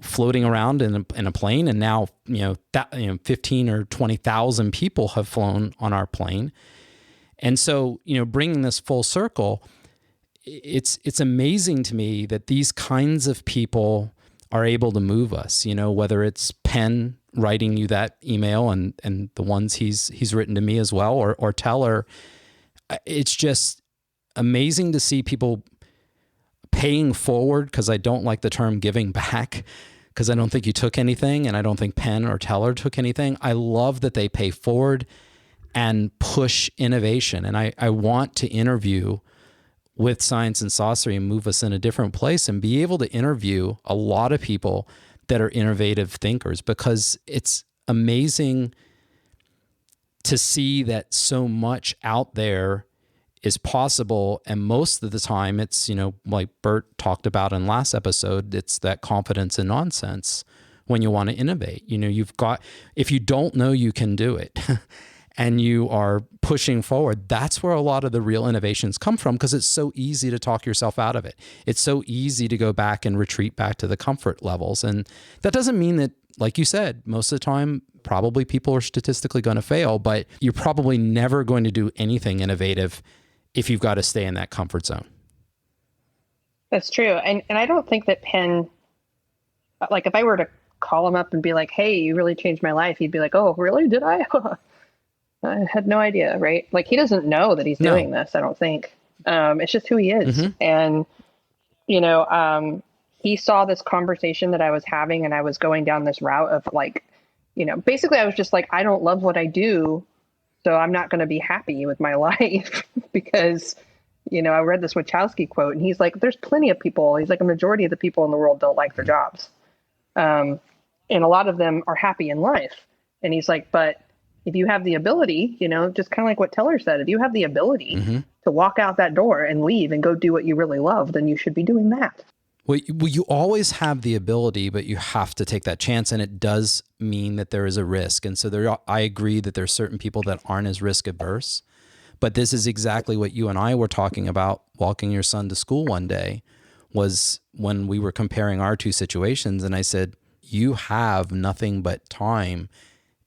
floating around in a plane. And now, 15 or 20,000 people have flown on our plane. And so, bringing this full circle, it's amazing to me that these kinds of people are able to move us, whether it's Penn writing you that email and the ones he's written to me as well, or Teller. It's just amazing to see people paying forward, because I don't like the term giving back, because I don't think you took anything, and I don't think Penn or Teller took anything. I love that they pay forward and push innovation. And I want to interview with Science and Saucery and move us in a different place and be able to interview a lot of people that are innovative thinkers, because it's amazing to see that so much out there is possible. And most of the time it's, like Bert talked about in last episode, it's that confidence and nonsense when you want to innovate. If you don't know, you can do it. And you are pushing forward, that's where a lot of the real innovations come from, because it's so easy to talk yourself out of it. It's so easy to go back and retreat back to the comfort levels. And that doesn't mean that, like you said, most of the time, probably people are statistically going to fail, but you're probably never going to do anything innovative if you've got to stay in that comfort zone. That's true. And I don't think that Penn, like if I were to call him up and be like, hey, you really changed my life, he'd be like, oh, really? Did I? I had no idea, right? Like he doesn't know that he's No. doing this, I don't think. It's just who he is. Hmm. And, you know, he saw this conversation that I was having and I was going down this route of like, basically I was just like, I don't love what I do. So I'm not going to be happy with my life because, I read this Wachowski quote and he's like, there's plenty of people. He's like, a majority of the people in the world don't like their jobs. Um, and a lot of them are happy in life. And he's like, but if you have the ability, just kind of like what Teller said, if you have the ability Hmm. to walk out that door and leave and go do what you really love, then you should be doing that. Well, you always have the ability, but you have to take that chance, and it does mean that there is a risk. And so I agree that there's certain people that aren't as risk averse, but this is exactly what you and I were talking about walking your son to school one day, was when we were comparing our two situations. And I said, you have nothing but time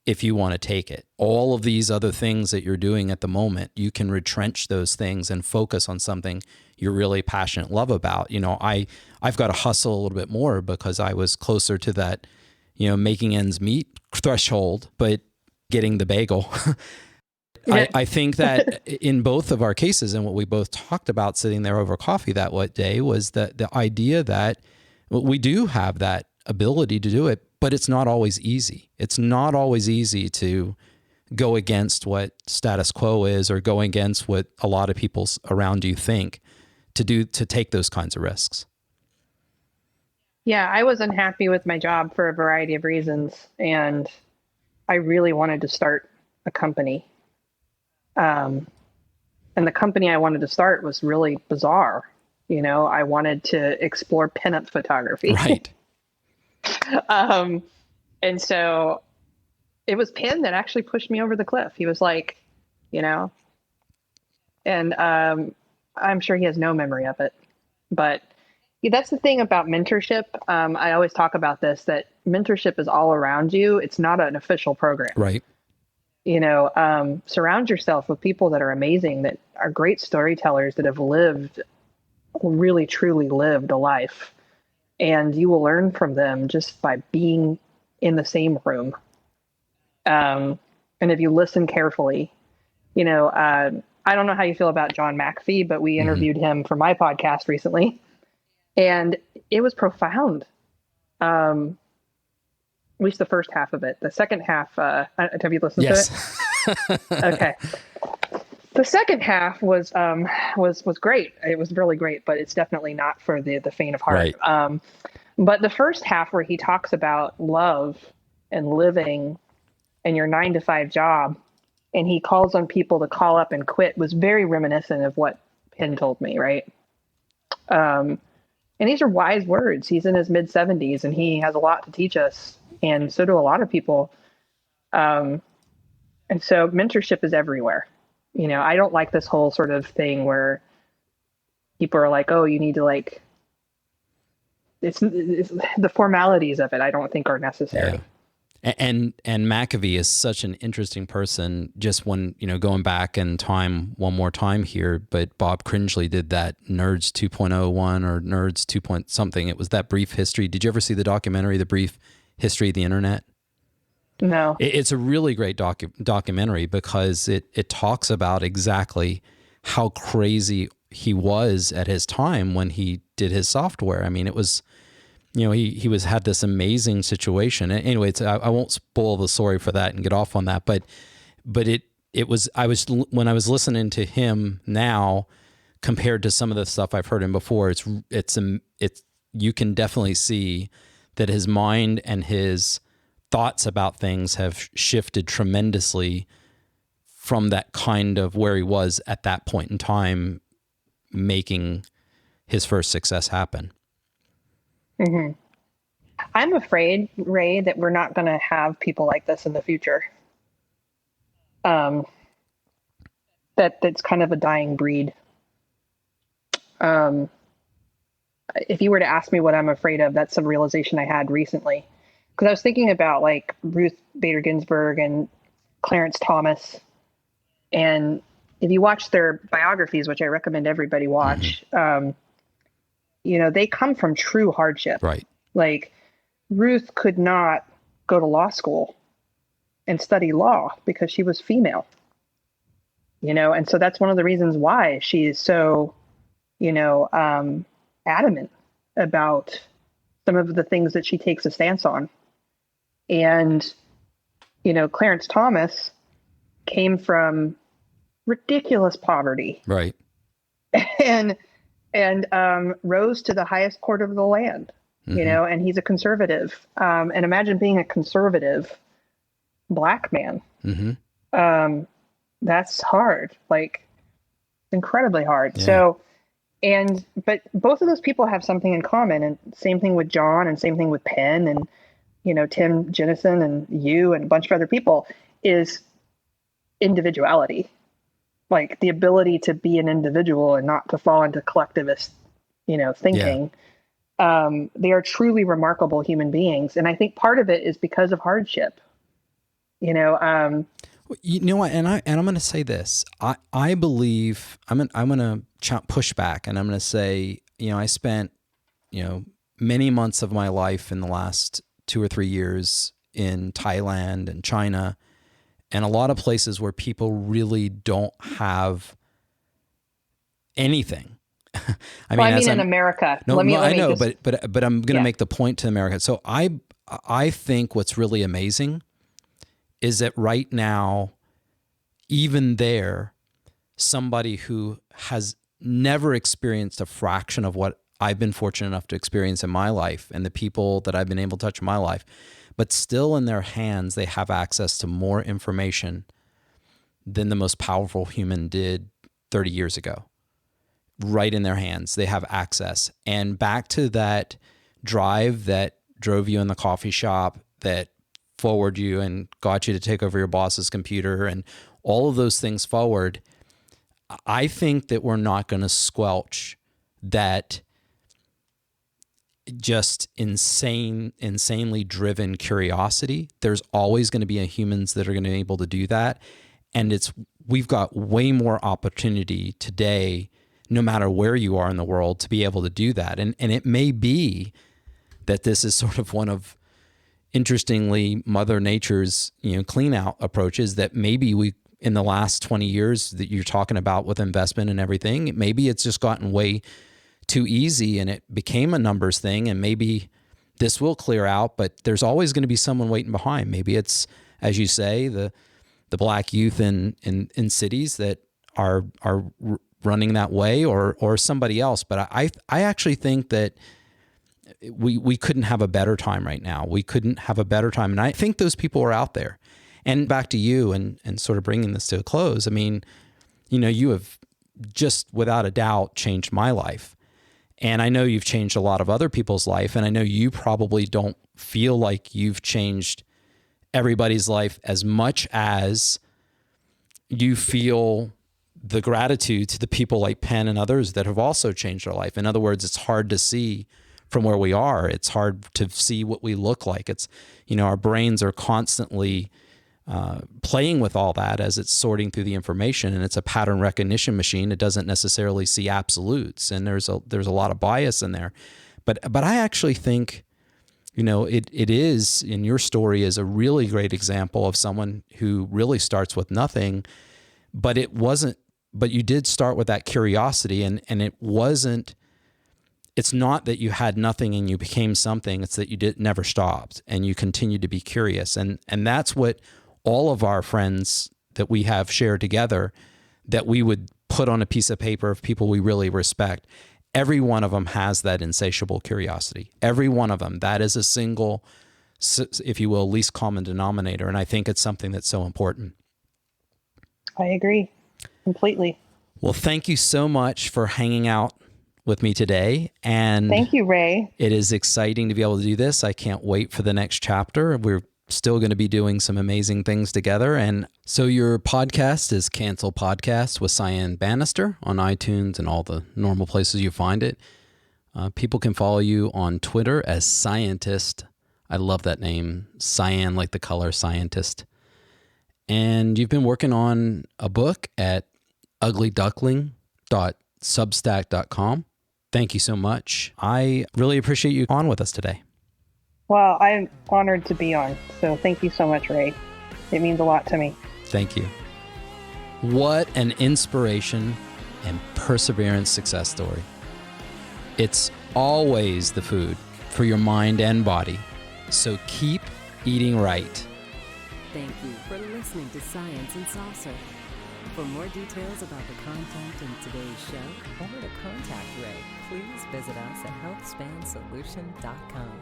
if you want to take it. All of these other things that you're doing at the moment, you can retrench those things and focus on something you're really passionate love about. I've got to hustle a little bit more because I was closer to that, making ends meet threshold, but getting the bagel. I think that in both of our cases, and what we both talked about sitting there over coffee that day, was that the idea that we do have that ability to do it, but it's not always easy. It's not always easy to go against what status quo is, or go against what a lot of people around you think, to take those kinds of risks. Yeah, I was unhappy with my job for a variety of reasons, and I really wanted to start a company. And the company I wanted to start was really bizarre. I wanted to explore pinup photography. Right. And so it was Penn that actually pushed me over the cliff. He was like, and I'm sure he has no memory of it. But yeah, that's the thing about mentorship. I always talk about this, that mentorship is all around you. It's not an official program. Right. Surround yourself with people that are amazing, that are great storytellers, that have really, truly lived a life. And you will learn from them just by being in the same room. And if you listen carefully, I don't know how you feel about John McAfee, but we interviewed him for my podcast recently, and it was profound. At least the first half of it. The second half, have you listened to it? Okay. The second half was great. It was really great, but it's definitely not for the faint of heart. Right. But the first half, where he talks about love and living and your 9-to-5 job, and he calls on people to call up and quit, was very reminiscent of what Penn told me, right? And these are wise words. He's in his mid-70s, and he has a lot to teach us, and so do a lot of people. And so mentorship is everywhere. I don't like this whole sort of thing where people are like, oh, you need to it's the formalities of it, I don't think, are necessary. Yeah. And McAfee is such an interesting person. Just when, going back in time one more time here, but Bob Cringely did that Nerds 2.01 or Nerds 2. Something. It was that brief history. Did you ever see the documentary, The Brief History of the Internet? No. It's a really great documentary because it talks about exactly how crazy he was at his time when he did his software. I mean, it was, he had this amazing situation. Anyway, I won't spoil the story for that and get off on that, but when I was listening to him now compared to some of the stuff I've heard him before, you can definitely see that his mind and his thoughts about things have shifted tremendously from that kind of where he was at that point in time, making his first success happen. Mm-hmm. I'm afraid, Ray, that we're not going to have people like this in the future. That's kind of a dying breed. If you were to ask me what I'm afraid of, that's some realization I had recently. Because I was thinking about like Ruth Bader Ginsburg and Clarence Thomas. And if you watch their biographies, which I recommend everybody watch, they come from true hardship. Right. Like Ruth could not go to law school and study law because she was female. And so that's one of the reasons why she is so, adamant about some of the things that she takes a stance on. And, Clarence Thomas came from ridiculous poverty. Right. and rose to the highest court of the land, and he's a conservative. And imagine being a conservative Black man. That's hard, like incredibly hard. Yeah. So, but both of those people have something in common, and same thing with John, and same thing with Penn, and, Tim Jennison, and you, and a bunch of other people, is individuality. Like the ability to be an individual and not to fall into collectivist, thinking. Yeah. They are truly remarkable human beings. And I think part of it is because of hardship, You know what? And I'm going to say this. I believe I'm going to push back, and I'm going to say, I spent, many months of my life in the last 2 or 3 years in Thailand and China, and a lot of places where people really don't have anything. I mean in America. No, I know, but I'm going to make the point to America. So I think what's really amazing is that right now, even there, somebody who has never experienced a fraction of what I've been fortunate enough to experience in my life and the people that I've been able to touch in my life, but still in their hands, they have access to more information than the most powerful human did 30 years ago. Right in their hands, they have access. And back to that drive that drove you in the coffee shop, that forward you and got you to take over your boss's computer and all of those things forward, I think that we're not going to squelch that just insanely driven curiosity. There's always going to be humans that are going to be able to do that. And we've got way more opportunity today, no matter where you are in the world, to be able to do that. And it may be that this is sort of one of, interestingly, Mother Nature's, clean out approaches that maybe we, in the last 20 years that you're talking about with investment and everything, maybe it's just gotten way too easy and it became a numbers thing, and maybe this will clear out, but there's always going to be someone waiting behind. Maybe it's, as you say, the Black youth in cities that are running that way, or somebody else. But I actually think that we couldn't have a better time right now. We couldn't have a better time. And I think those people are out there. And back to you and sort of bringing this to a close. I mean, you have just without a doubt changed my life. And I know you've changed a lot of other people's life. And I know you probably don't feel like you've changed everybody's life as much as you feel the gratitude to the people like Penn and others that have also changed our life. In other words, it's hard to see from where we are. It's hard to see what we look like. It's, our brains are constantly playing with all that as it's sorting through the information, and it's a pattern recognition machine. It doesn't necessarily see absolutes, and there's a lot of bias in there. But I actually think, it is, in your story, is a really great example of someone who really starts with nothing, but you did start with that curiosity, and it's not that you had nothing and you became something. It's that you never stopped and you continued to be curious. And that's what all of our friends that we have shared together, that we would put on a piece of paper of people we really respect. Every one of them has that insatiable curiosity. Every one of them. That is a single, if you will, least common denominator. And I think it's something that's so important. I agree completely. Well, thank you so much for hanging out with me today. And thank you, Ray. It is exciting to be able to do this. I can't wait for the next chapter. We're still going to be doing some amazing things together. And so your podcast is Cancel Podcast with Cyan Banister on iTunes and all the normal places you find it. People can follow you on Twitter as Scientist. I love that name, cyan, like the color scientist. And you've been working on a book at uglyduckling.substack.com. Thank you so much. I really appreciate you on with us today. Well, I'm honored to be on. So thank you so much, Ray. It means a lot to me. Thank you. What an inspiration and perseverance success story. It's always the food for your mind and body, so keep eating right. Thank you for listening to Science and Saucer. For more details about the content in today's show or to contact Ray, please visit us at healthspansolution.com.